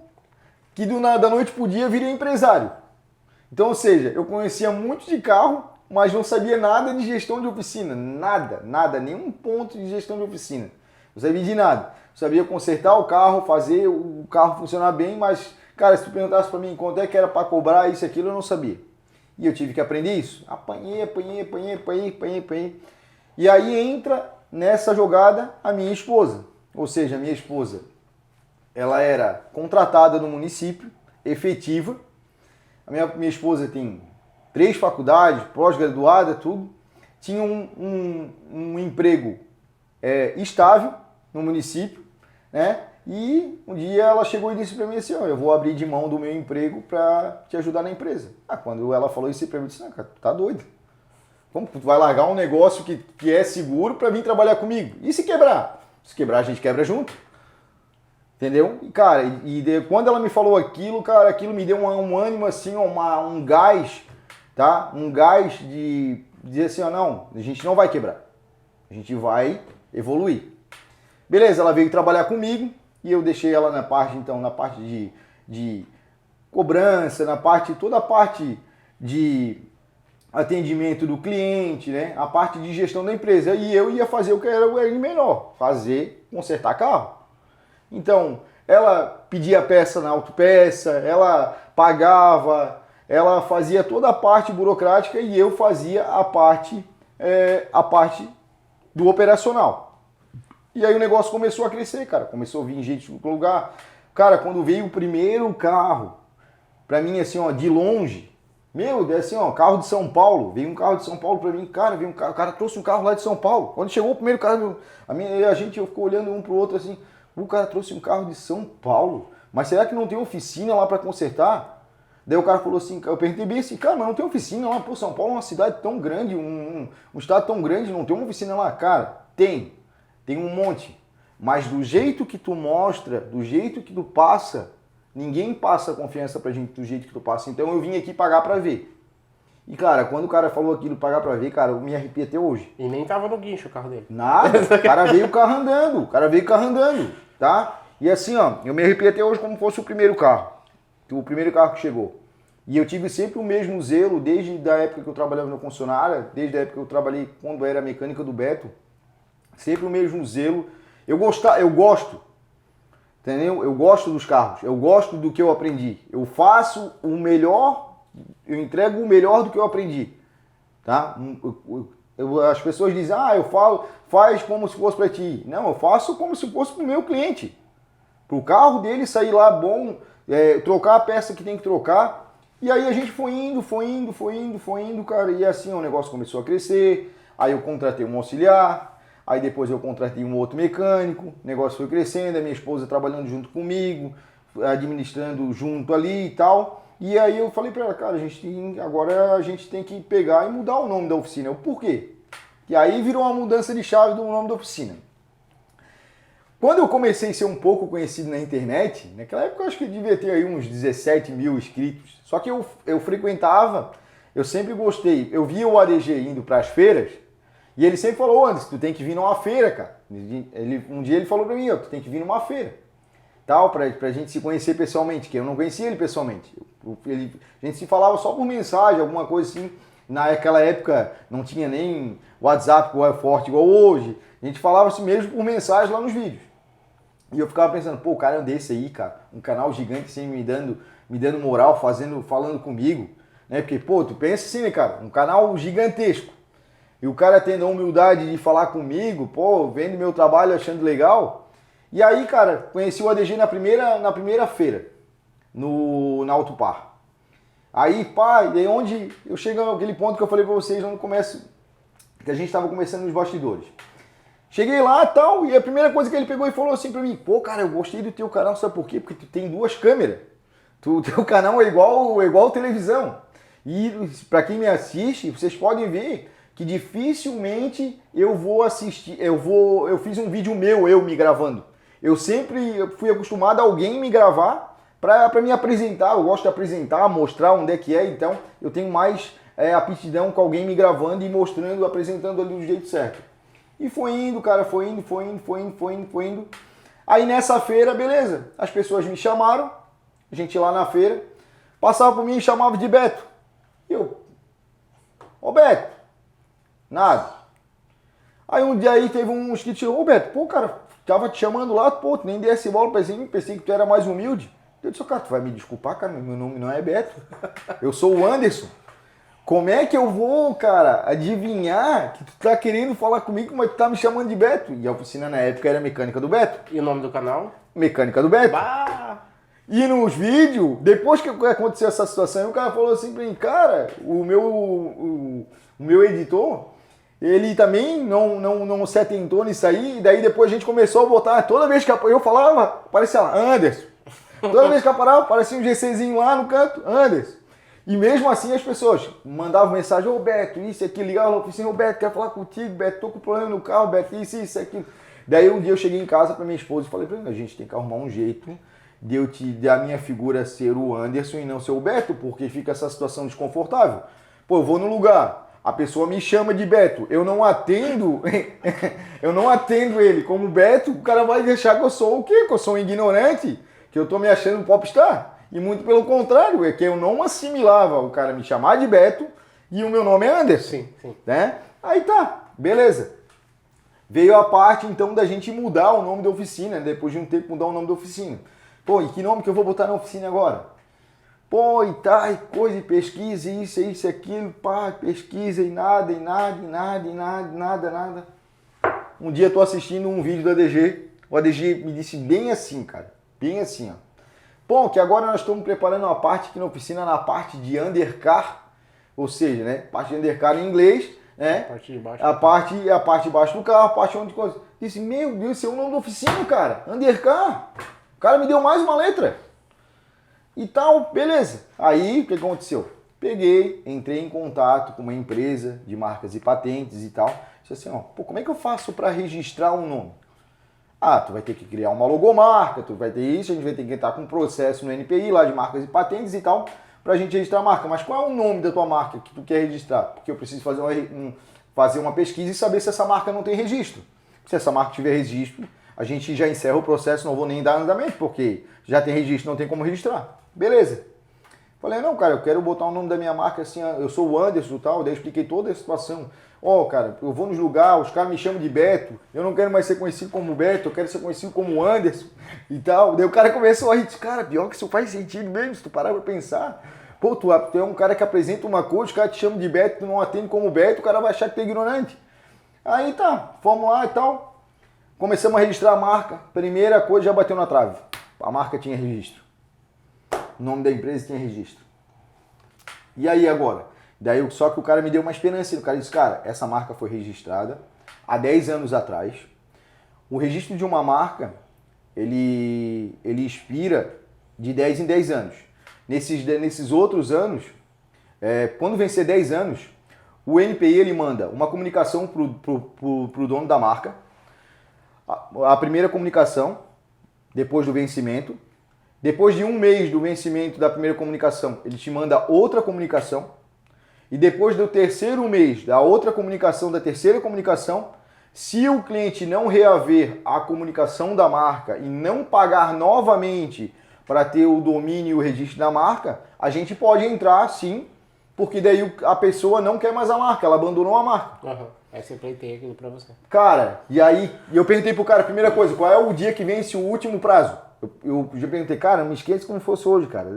que da noite pro dia virei empresário. Então, ou seja, eu conhecia muito de carro, mas não sabia nada de gestão de oficina. Nada, nenhum ponto de gestão de oficina. Não sabia de nada. Eu sabia consertar o carro, fazer o carro funcionar bem, mas, cara, se tu perguntasse para mim quanto é que era para cobrar isso e aquilo, eu não sabia. E eu tive que aprender isso. Apanhei. E aí entra nessa jogada a minha esposa. Ou seja, a minha esposa, ela era contratada no município, efetiva. A minha esposa tem 3 faculdades, pós-graduada, tudo. Tinha um emprego estável no município, né? E um dia ela chegou e disse para mim assim, eu vou abrir de mão do meu emprego para te ajudar na empresa. Quando ela falou isso para mim, eu disse, cara, tu tá doido? Como tu vai largar um negócio que é seguro para vir trabalhar comigo? E se quebrar? Se quebrar, a gente quebra junto. Entendeu? E, cara, quando ela me falou aquilo, cara, aquilo me deu um ânimo, assim, um gás, tá? Um gás de dizer assim, não, a gente não vai quebrar. A gente vai evoluir. Beleza, ela veio trabalhar comigo e eu deixei ela na parte de cobrança, toda a parte de atendimento do cliente, né? A parte de gestão da empresa. E eu ia fazer o que era o melhor, consertar carro. Então, ela pedia peça na autopeça, ela pagava, ela fazia toda a parte burocrática e eu fazia a parte do operacional. E aí o negócio começou a crescer, cara. Começou a vir gente no lugar. Cara, quando veio o primeiro carro, pra mim, assim, de longe, assim, carro de São Paulo. Veio um carro de São Paulo pra mim, cara, o cara trouxe um carro lá de São Paulo. Quando chegou o primeiro carro, a gente ficou olhando um pro outro assim, o cara trouxe um carro de São Paulo, mas será que não tem oficina lá pra consertar? Daí o cara falou assim, eu perguntei bem assim, cara, mas não tem oficina lá, pô, São Paulo é uma cidade tão grande, um estado tão grande, não tem uma oficina lá? Cara, tem um monte, mas do jeito que tu mostra, do jeito que tu passa, ninguém passa confiança pra gente do jeito que tu passa, então eu vim aqui pagar pra ver. E, cara, quando o cara falou aquilo, pagar pra ver, cara, eu me arrepiei até hoje. E nem tava no guincho o carro dele. Nada, o cara veio o carro andando, tá? E assim, eu me arrepiei até hoje como fosse o primeiro carro que chegou. E eu tive sempre o mesmo zelo, desde a época que eu trabalhava na concessionária, desde a época que eu trabalhei quando era mecânica do Beto, sempre o mesmo zelo. Eu gosto, entendeu? Eu gosto dos carros, eu gosto do que eu aprendi. Eu faço o melhor, eu entrego o melhor do que eu aprendi, tá? As pessoas dizem, faz como se fosse para ti. Não, eu faço como se fosse para o meu cliente. Para o carro dele sair lá bom, trocar a peça que tem que trocar. E aí a gente foi indo, cara. E assim o negócio começou a crescer. Aí eu contratei um auxiliar. Aí depois eu contratei um outro mecânico. O negócio foi crescendo. A minha esposa trabalhando junto comigo, administrando junto ali e tal. E aí eu falei para ela, cara, agora a gente tem que pegar e mudar o nome da oficina. Por quê? E aí virou uma mudança de chave do nome da oficina. Quando eu comecei a ser um pouco conhecido na internet, naquela época eu acho que eu devia ter aí uns 17 mil inscritos. Só que eu frequentava, eu sempre gostei. Eu via o ADG indo para as feiras e ele sempre falou, Anderson, tu tem que vir numa feira, cara. Um dia ele falou para mim, tu tem que vir numa feira. Tal, pra gente se conhecer pessoalmente, que eu não conhecia ele pessoalmente. A gente se falava só por mensagem, alguma coisa assim. Naquela época não tinha nem WhatsApp forte igual hoje. A gente falava assim mesmo por mensagem lá nos vídeos. E eu ficava pensando, pô, o cara é um desse aí, cara, um canal gigante assim, me dando moral, falando comigo, né? Porque, pô, tu pensa assim, né, cara, um canal gigantesco. E o cara tendo a humildade de falar comigo, pô, vendo meu trabalho, achando legal. E aí, cara, conheci o ADG na primeira feira, na Autopar. Aí, pá, e aí onde eu chego naquele ponto que eu falei pra vocês no começo, que a gente tava começando nos bastidores. Cheguei lá e tal, e a primeira coisa que ele pegou e falou assim pra mim, pô, cara, eu gostei do teu canal, sabe por quê? Porque tu tem 2 câmeras. Teu canal é igual televisão. E pra quem me assiste, vocês podem ver que dificilmente eu vou assistir, eu fiz um vídeo meu, eu me gravando. Eu sempre fui acostumado a alguém me gravar para me apresentar. Eu gosto de apresentar, mostrar onde é que é, então eu tenho mais aptidão com alguém me gravando e mostrando, apresentando ali do jeito certo. E foi indo, cara, foi indo. Aí nessa feira, beleza, as pessoas me chamaram, a gente lá na feira, passava por mim e chamava de Beto. E eu, ô Beto, nada. Aí um dia aí teve uns que tirou, ô Beto, pô, cara, tava te chamando lá, pô, tu nem desse bola pra cima, pensei que tu era mais humilde. Eu disse, cara, tu vai me desculpar, cara, meu nome não é Beto, eu sou o Anderson. Como é que eu vou, cara, adivinhar que tu tá querendo falar comigo, mas tu tá me chamando de Beto? E a oficina na época era Mecânica do Beto. E o nome do canal? Mecânica do Beto. Bah! E nos vídeos, depois que aconteceu essa situação, o cara falou assim pra mim, cara, o meu editor, ele também não se atentou nisso aí, e daí depois a gente começou a botar, toda vez que eu falava, aparecia lá, Anderson. Toda vez que eu parava, aparecia um GCzinho lá no canto, Anderson. E mesmo assim as pessoas mandavam mensagem, ô Beto, isso aqui, ligavam na oficina, ô Beto, quero falar contigo, Beto, tô com problema no carro, Beto, isso, aquilo. Daí um dia eu cheguei em casa pra minha esposa e falei pra ela, a gente tem que arrumar um jeito de a minha figura ser o Anderson e não ser o Beto, porque fica essa situação desconfortável. Pô, eu vou no lugar, a pessoa me chama de Beto, eu não atendo, eu não atendo ele como Beto, o cara vai deixar que eu sou o quê? Que eu sou um ignorante, que eu tô me achando um popstar. E muito pelo contrário, é que eu não assimilava o cara me chamar de Beto e o meu nome é Anderson. Sim. Né? Aí tá, beleza. Veio a parte então da gente mudar o nome da oficina, depois de um tempo mudar o nome da oficina. Pô, e que nome que eu vou botar na oficina agora? Pô, e tá, e coisa, e pesquisa, isso, aquilo, pá, pesquisa, e nada. Um dia eu tô assistindo um vídeo do ADG, o ADG me disse bem assim, cara, bem assim, ó. Bom, que agora nós estamos preparando uma parte aqui na oficina, na parte de undercar, ou seja, né, parte de undercar em inglês, né, a parte de baixo do carro, a parte onde coisa. Disse, meu Deus, esse é o nome da oficina, cara, undercar. O cara me deu mais uma letra. E tal, beleza. Aí, o que aconteceu? Peguei, entrei em contato com uma empresa de marcas e patentes e tal. Disse assim, ó, pô, como é que eu faço para registrar um nome? Ah, tu vai ter que criar uma logomarca, tu vai ter isso, a gente vai ter que entrar com um processo no NPI lá de marcas e patentes e tal, pra gente registrar a marca. Mas qual é o nome da tua marca que tu quer registrar? Porque eu preciso fazer uma pesquisa e saber se essa marca não tem registro. Se essa marca tiver registro, a gente já encerra o processo, não vou nem dar andamento, porque já tem registro, não tem como registrar. Beleza. Falei, não, cara, eu quero botar o nome da minha marca assim, eu sou o Anderson e tal, daí eu expliquei toda a situação. Ó, cara, eu vou nos lugares, os caras me chamam de Beto, eu não quero mais ser conhecido como Beto, eu quero ser conhecido como Anderson e tal. Daí o cara começou a rir, cara, pior que isso faz sentido mesmo, se tu parar pra pensar. Pô, tu é um cara que apresenta uma coisa, os caras te chamam de Beto, tu não atende como Beto, o cara vai achar que tu é ignorante. Aí tá, fomos lá e tal, começamos a registrar a marca, primeira coisa já bateu na trave, a marca tinha registro, o nome da empresa tinha registro. E aí agora? Daí só que o cara me deu uma esperança, o cara disse, cara, essa marca foi registrada há 10 anos atrás. O registro de uma marca, ele expira de 10 em 10 anos. Nesses outros anos, quando vencer 10 anos, o NPI ele manda uma comunicação pro dono da marca, a primeira comunicação, depois do vencimento. Depois de um mês do vencimento da primeira comunicação, ele te manda outra comunicação. E depois do terceiro mês, da outra comunicação, da terceira comunicação, se o cliente não reaver a comunicação da marca e não pagar novamente para ter o domínio e o registro da marca, a gente pode entrar sim, porque daí a pessoa não quer mais a marca, ela abandonou a marca. Uhum. Aí você pleiteia aquilo pra você. Cara, e aí eu perguntei pro cara, primeira coisa, qual é o dia que vence o último prazo? Eu já perguntei, cara, não me esqueça como fosse hoje, cara.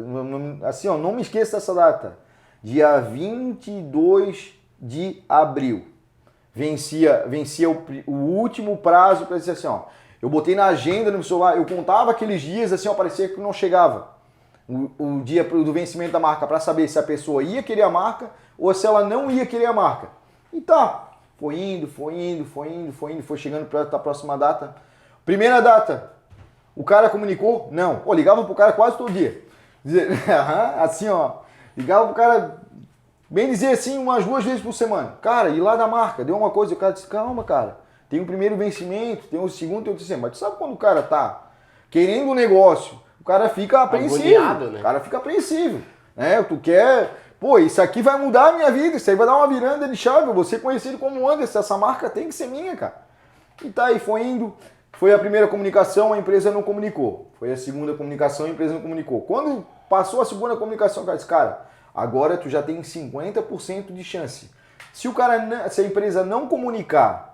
Assim, ó, não me esqueça dessa data. Dia 22 de abril. Vencia o último prazo para dizer assim, ó. Eu botei na agenda no meu celular, eu contava aqueles dias, assim, ó, parecia que não chegava. O dia do vencimento da marca para saber se a pessoa ia querer a marca ou se ela não ia querer a marca. E tá, foi indo, foi chegando para a próxima data. Primeira data, o cara comunicou? Não. Pô, ligava pro cara quase todo dia. Assim, ó, ligava pro cara, bem dizer assim, umas 2 vezes por semana. Cara, e lá da marca, deu uma coisa, o cara disse, calma, cara, tem o primeiro vencimento, tem o segundo, tem o terceiro. Mas tu sabe quando o cara tá querendo um negócio, o cara fica apreensivo. Agoniado, né? O cara fica apreensivo. Né? Tu quer, pô, isso aqui vai mudar a minha vida, isso aí vai dar uma virada de chave, eu vou ser conhecido como Anderson, essa marca tem que ser minha, cara. E tá aí, foi indo, foi a primeira comunicação, a empresa não comunicou. Foi a segunda comunicação, a empresa não comunicou. Quando passou a segunda comunicação, o cara disse, cara, agora tu já tem 50% de chance. Se a empresa não comunicar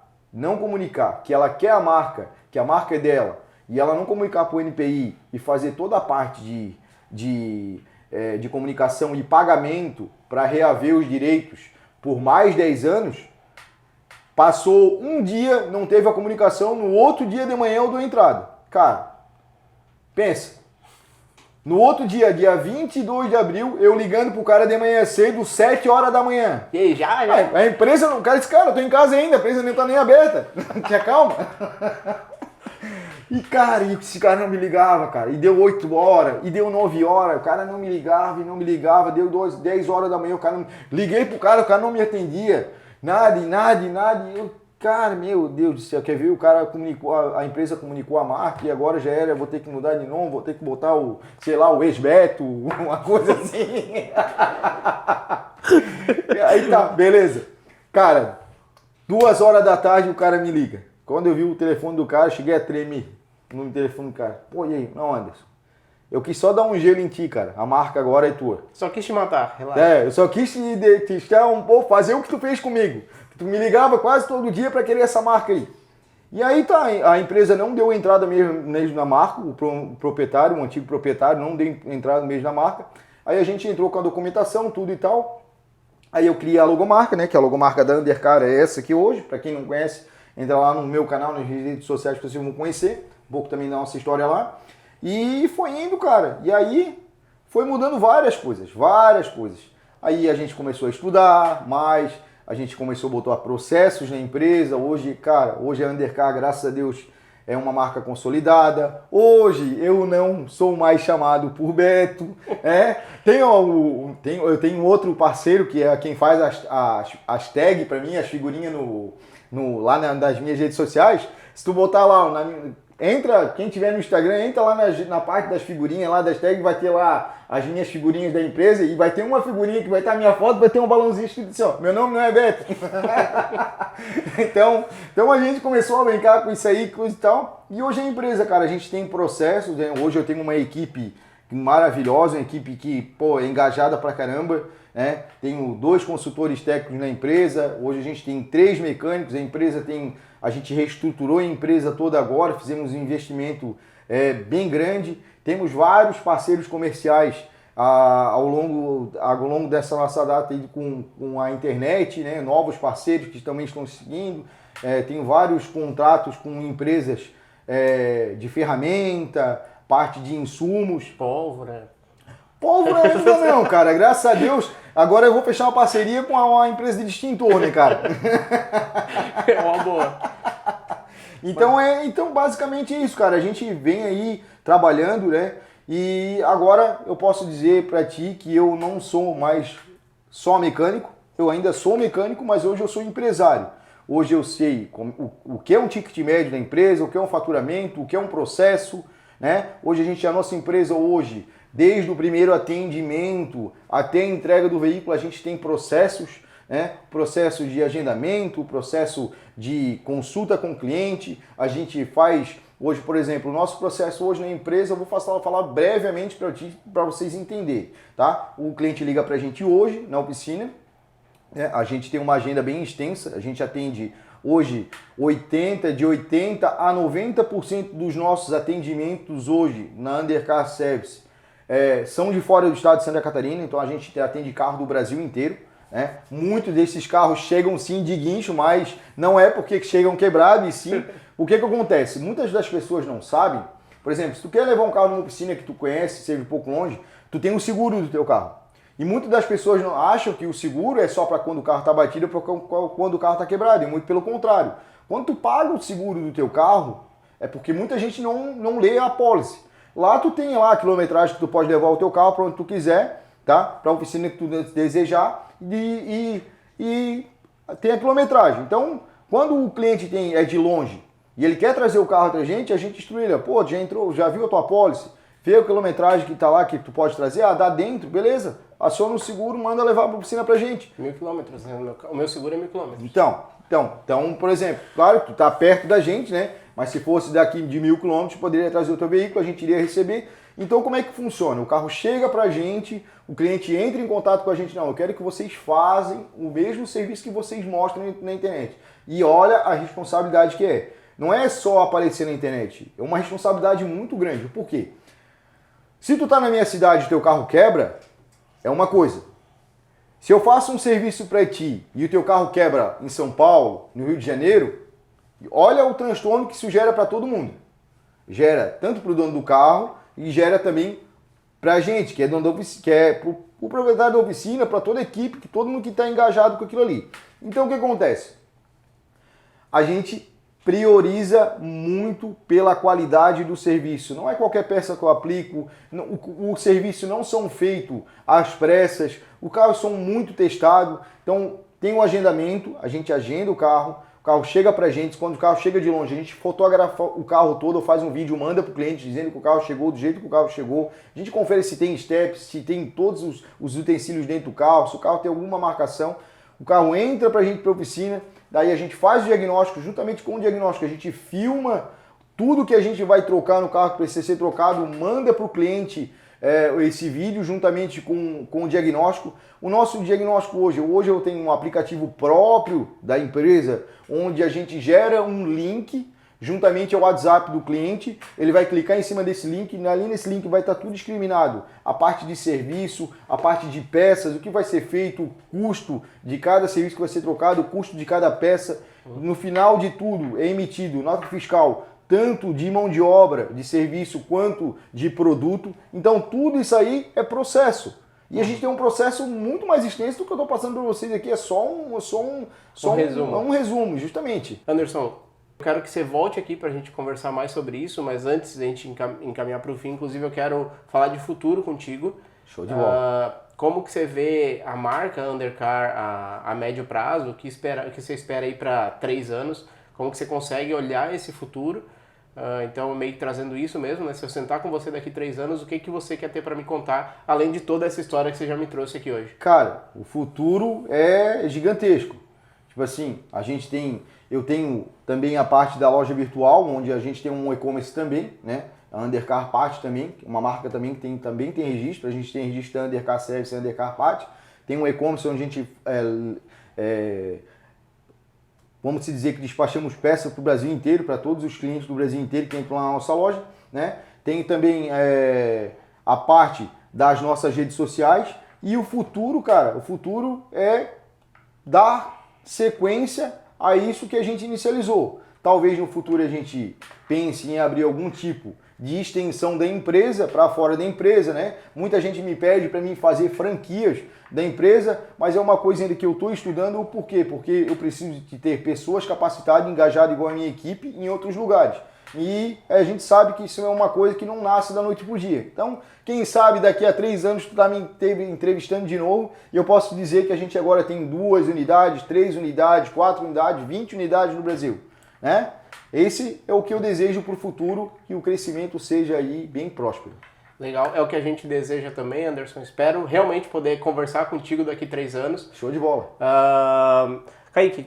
que ela quer a marca, que a marca é dela, e ela não comunicar para o NPI e fazer toda a parte de comunicação e pagamento para reaver os direitos por mais 10 anos, passou um dia, não teve a comunicação, no outro dia de manhã eu dou entrada. Cara, pensa. No outro dia, dia 22 de abril, eu ligando pro cara de manhã cedo, 7 horas da manhã. E aí, já? A empresa, o cara disse, cara, eu tô em casa ainda, a empresa nem tá nem aberta. Tinha calma. E, cara, esse cara não me ligava, cara. E deu 8 horas, e deu 9 horas, o cara não me ligava e não me ligava. Deu 10 horas da manhã, o cara não... Liguei pro cara, o cara não me atendia. Nada. E eu, cara, meu Deus do céu, quer ver? O cara comunicou, a empresa comunicou a marca e agora já era, eu vou ter que mudar de nome, vou ter que botar o, sei lá, o ex-Beto, uma coisa assim. Aí tá, beleza. Cara, 2 horas da tarde o cara me liga. Quando eu vi o telefone do cara, cheguei a tremer no telefone do cara. Pô, e aí? Não, Anderson. Eu quis só dar um gelo em ti, cara. A marca agora é tua. Só quis te matar, relaxa. Eu só quis te deixar um pouco, fazer o que tu fez comigo. Tu me ligava quase todo dia para querer essa marca aí. E aí tá, a empresa não deu entrada mesmo na marca, o proprietário, o antigo proprietário não deu entrada mesmo na marca. Aí a gente entrou com a documentação, tudo e tal. Aí eu criei a logomarca, né, que a logomarca da Undercar é essa aqui hoje. Para quem não conhece, entra lá no meu canal, nas redes sociais que vocês vão conhecer. Um pouco também da nossa história lá. E foi indo, cara. E aí foi mudando várias coisas. Aí a gente começou a estudar mais, a gente começou a botar processos na empresa. Hoje, cara, hoje a Undercar, graças a Deus, é uma marca consolidada. Hoje eu não sou mais chamado por Beto. Eu tenho outro parceiro que é quem faz as tags para mim, as figurinhas lá nas minhas redes sociais. Se tu botar lá, quem tiver no Instagram, entra lá na parte das figurinhas, lá das tags, vai ter lá as minhas figurinhas da empresa e vai ter uma figurinha que vai estar a minha foto, vai ter um balãozinho escrito assim, ó, meu nome não é Beto. Então a gente começou a brincar com isso aí, coisa e tal. E hoje a empresa, cara, a gente tem processos, né? Hoje eu tenho uma equipe maravilhosa, uma equipe que, pô, é engajada pra caramba, né? Tenho 2 consultores técnicos na empresa, hoje a gente tem 3 mecânicos, a gente reestruturou a empresa toda agora, fizemos um investimento bem grande, temos vários parceiros comerciais ao longo dessa nossa data aí com a internet, né? Novos parceiros que também estão seguindo, tenho vários contratos com empresas de ferramenta, parte de insumos. Pólvora Ainda não, cara, graças a Deus. Agora eu vou fechar uma parceria com uma empresa de extintor, né, cara? É uma boa. Então, basicamente é isso, cara. A gente vem aí trabalhando, né? E agora eu posso dizer pra ti que eu não sou mais só mecânico. Eu ainda sou mecânico, mas hoje eu sou empresário. Hoje eu sei o que é um ticket médio da empresa, o que é um faturamento, o que é um processo, né? Hoje a nossa empresa hoje, desde o primeiro atendimento até a entrega do veículo, a gente tem processos, né? Processo de agendamento, processo de consulta com o cliente. A gente faz hoje, por exemplo, o nosso processo hoje na empresa, eu vou falar brevemente para vocês entenderem, tá? O cliente liga para a gente hoje na oficina, A gente tem uma agenda bem extensa, a gente atende hoje de 80 a 90% dos nossos atendimentos hoje na Undercar Service são de fora do estado de Santa Catarina, então a gente atende carro do Brasil inteiro. Muitos desses carros chegam sim de guincho, mas não é porque chegam quebrados, e sim o que acontece? Muitas das pessoas não sabem, por exemplo, se tu quer levar um carro numa oficina que tu conhece, seja um pouco longe, tu tem um seguro do teu carro. E muitas das pessoas não acham que o seguro é só para quando o carro está batido ou para quando o carro está quebrado, e muito pelo contrário. Quando tu paga o seguro do teu carro, é porque muita gente não lê a apólice. Lá tu tem lá a quilometragem que tu pode levar o teu carro para onde tu quiser, tá? Para a oficina que tu desejar e tem a quilometragem. Então, quando o cliente é de longe e ele quer trazer o carro até a gente instrui ele, pô, já entrou, já viu a tua apólice? Vê a quilometragem que está lá, que tu pode trazer, dá dentro, beleza? Aciona o seguro, manda levar para a oficina pra gente. 1.000 quilômetros, né? O meu seguro é 1.000 quilômetros. Então, por exemplo, claro que tu tá perto da gente, né? Mas se fosse daqui de 1.000 quilômetros, poderia trazer o teu veículo, a gente iria receber. Então, como é que funciona? O carro chega pra gente, o cliente entra em contato com a gente, não, eu quero que vocês façam o mesmo serviço que vocês mostram na internet. E olha a responsabilidade que é. Não é só aparecer na internet, é uma responsabilidade muito grande. Por quê? Se tu tá na minha cidade e teu carro quebra, é uma coisa. Se eu faço um serviço para ti e o teu carro quebra em São Paulo, no Rio de Janeiro, olha o transtorno que isso gera para todo mundo. Gera tanto para o dono do carro e gera também para a gente, que é dono da oficina, que é o proprietário da oficina, para toda a equipe, que todo mundo que está engajado com aquilo ali. Então o que acontece? A gente prioriza muito pela qualidade do serviço. Não é qualquer peça que eu aplico, o serviço não são feitos às pressas, os carros são muito testados, então tem um agendamento, a gente agenda o carro chega pra gente, quando o carro chega de longe, a gente fotografa o carro todo, faz um vídeo, manda pro cliente dizendo que o carro chegou do jeito que o carro chegou, a gente confere se tem steps, se tem todos os utensílios dentro do carro, se o carro tem alguma marcação, o carro entra pra gente pra oficina, daí a gente faz o diagnóstico, juntamente com o diagnóstico, a gente filma tudo que a gente vai trocar no carro que precisa ser trocado, manda para o cliente esse vídeo juntamente com o diagnóstico. O nosso diagnóstico hoje eu tenho um aplicativo próprio da empresa, onde a gente gera um link juntamente ao WhatsApp do cliente, ele vai clicar em cima desse link, e ali nesse link vai estar tudo discriminado, a parte de serviço, a parte de peças, o que vai ser feito, o custo de cada serviço que vai ser trocado, o custo de cada peça. No final de tudo é emitido nota fiscal, tanto de mão de obra, de serviço, quanto de produto. Então tudo isso aí é processo. E a gente tem um processo muito mais extenso do que eu estou passando para vocês aqui, é só um resumo, justamente. Anderson, eu quero que você volte aqui para a gente conversar mais sobre isso, mas antes de a gente encaminhar para o fim, inclusive eu quero falar de futuro contigo. Show de bola. Como que você vê a marca Undercar a médio prazo? O que você espera aí para 3 anos? Como que você consegue olhar esse futuro? Então, meio que trazendo isso mesmo, né? Se eu sentar com você daqui 3 anos, o que você quer ter para me contar, além de toda essa história que você já me trouxe aqui hoje? Cara, o futuro é gigantesco. Tipo assim, eu tenho também a parte da loja virtual, onde a gente tem um e-commerce também, né? A Undercar Part também, uma marca também que também tem registro. A gente tem registro da Undercar Service e Undercar Part. Tem um e-commerce onde a gente, vamos dizer que despachamos peças para o Brasil inteiro, para todos os clientes do Brasil inteiro que entram lá na nossa loja, né? Tem também a parte das nossas redes sociais. E o futuro, cara, o futuro é dar sequência a isso que a gente inicializou. Talvez no futuro a gente pense em abrir algum tipo de extensão da empresa para fora da empresa, né? Muita gente me pede para mim fazer franquias da empresa, mas é uma coisa ainda que eu estou estudando. Por quê? Porque eu preciso de ter pessoas capacitadas, engajadas igual a minha equipe em outros lugares. E a gente sabe que isso é uma coisa que não nasce da noite para o dia. Então, quem sabe daqui a 3 anos tu está me entrevistando de novo e eu posso dizer que a gente agora tem 2 unidades, 3 unidades, 4 unidades, 20 unidades no Brasil, né? Esse é o que eu desejo para o futuro, que o crescimento seja aí bem próspero. Legal, é o que a gente deseja também, Anderson. Espero realmente poder conversar contigo daqui 3 anos. Show de bola. Kaique,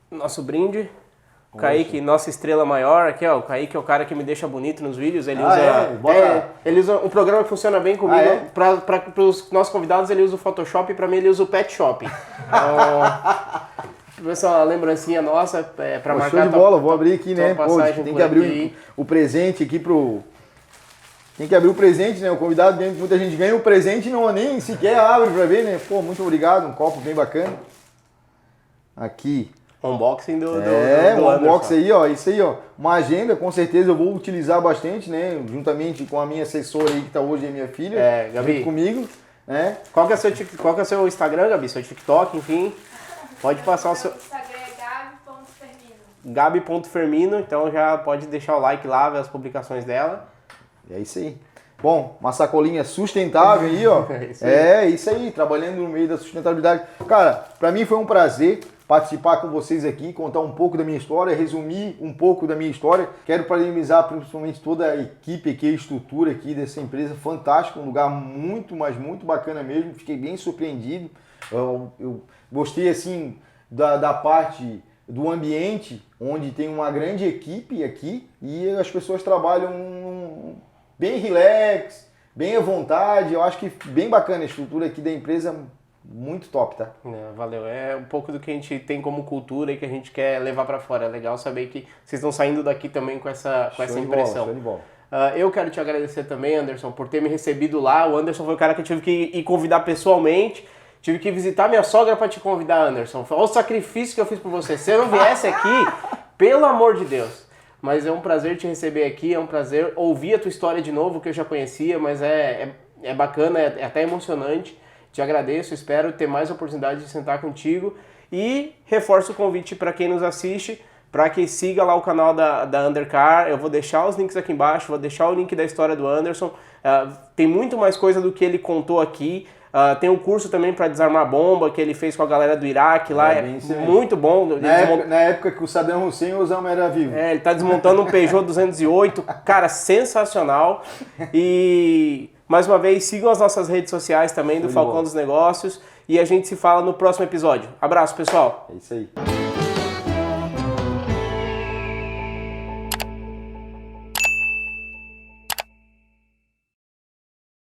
nosso brinde. O Kaique, nossa estrela maior aqui, ó. O Kaique é o cara que me deixa bonito nos vídeos. Ele ele usa um programa que funciona bem comigo. Para os nossos convidados, ele usa o Photoshop e para mim ele usa o Pet Shop. Então, pessoal, uma lembrancinha nossa para marcar. Show de bola, vou abrir aqui, né? Pô, tem que abrir o presente aqui pro. Tem que abrir o presente, né? O convidado, muita gente ganha o presente e não nem sequer abre para ver, né? Pô, muito obrigado, um copo bem bacana. Aqui. Unboxing do um unboxing aí, ó. Isso aí, ó. Uma agenda, com certeza eu vou utilizar bastante, né? Juntamente com a minha assessora aí, que tá hoje, minha filha. Gabi. Comigo, né? Qual que é o seu Instagram, Gabi? Seu TikTok, enfim. Pode passar o seu... O Instagram é gabi.fermino. Gabi.fermino, então já pode deixar o like lá, ver as publicações dela. É isso aí. Bom, uma sacolinha sustentável aí, ó. Isso aí, trabalhando no meio da sustentabilidade. Cara, pra mim foi um prazer participar com vocês aqui, contar um pouco da minha história, resumir um pouco da minha história. Quero parabenizar principalmente toda a equipe aqui, a estrutura aqui dessa empresa, fantástica, um lugar muito, mas muito bacana mesmo. Fiquei bem surpreendido. Eu gostei, assim, da parte do ambiente, onde tem uma grande equipe aqui e as pessoas trabalham bem relax, bem à vontade. Eu acho que bem bacana a estrutura aqui da empresa. Muito top, tá? Valeu. É um pouco do que a gente tem como cultura e que a gente quer levar pra fora. É legal saber que vocês estão saindo daqui também com essa impressão. Show de bola. Eu quero te agradecer também, Anderson, por ter me recebido lá. O Anderson foi o cara que eu tive que ir convidar pessoalmente. Tive que visitar minha sogra pra te convidar, Anderson. Olha o sacrifício que eu fiz por você. Se eu não viesse aqui, pelo amor de Deus. Mas é um prazer te receber aqui, é um prazer ouvir a tua história de novo, que eu já conhecia, mas é bacana, é até emocionante. Te agradeço, espero ter mais oportunidade de sentar contigo e reforço o convite para quem nos assiste, para que siga lá o canal da Undercar. Eu vou deixar os links aqui embaixo, vou deixar o link da história do Anderson. Tem muito mais coisa do que ele contou aqui. Tem um curso também para desarmar bomba que ele fez com a galera do Iraque lá, é muito bom. Na época que o Saddam Hussein e o Osama era vivo. Ele tá desmontando um Peugeot 208, cara, sensacional. E mais uma vez, sigam as nossas redes sociais também do Falcão dos Negócios e a gente se fala no próximo episódio. Abraço, pessoal. É isso aí.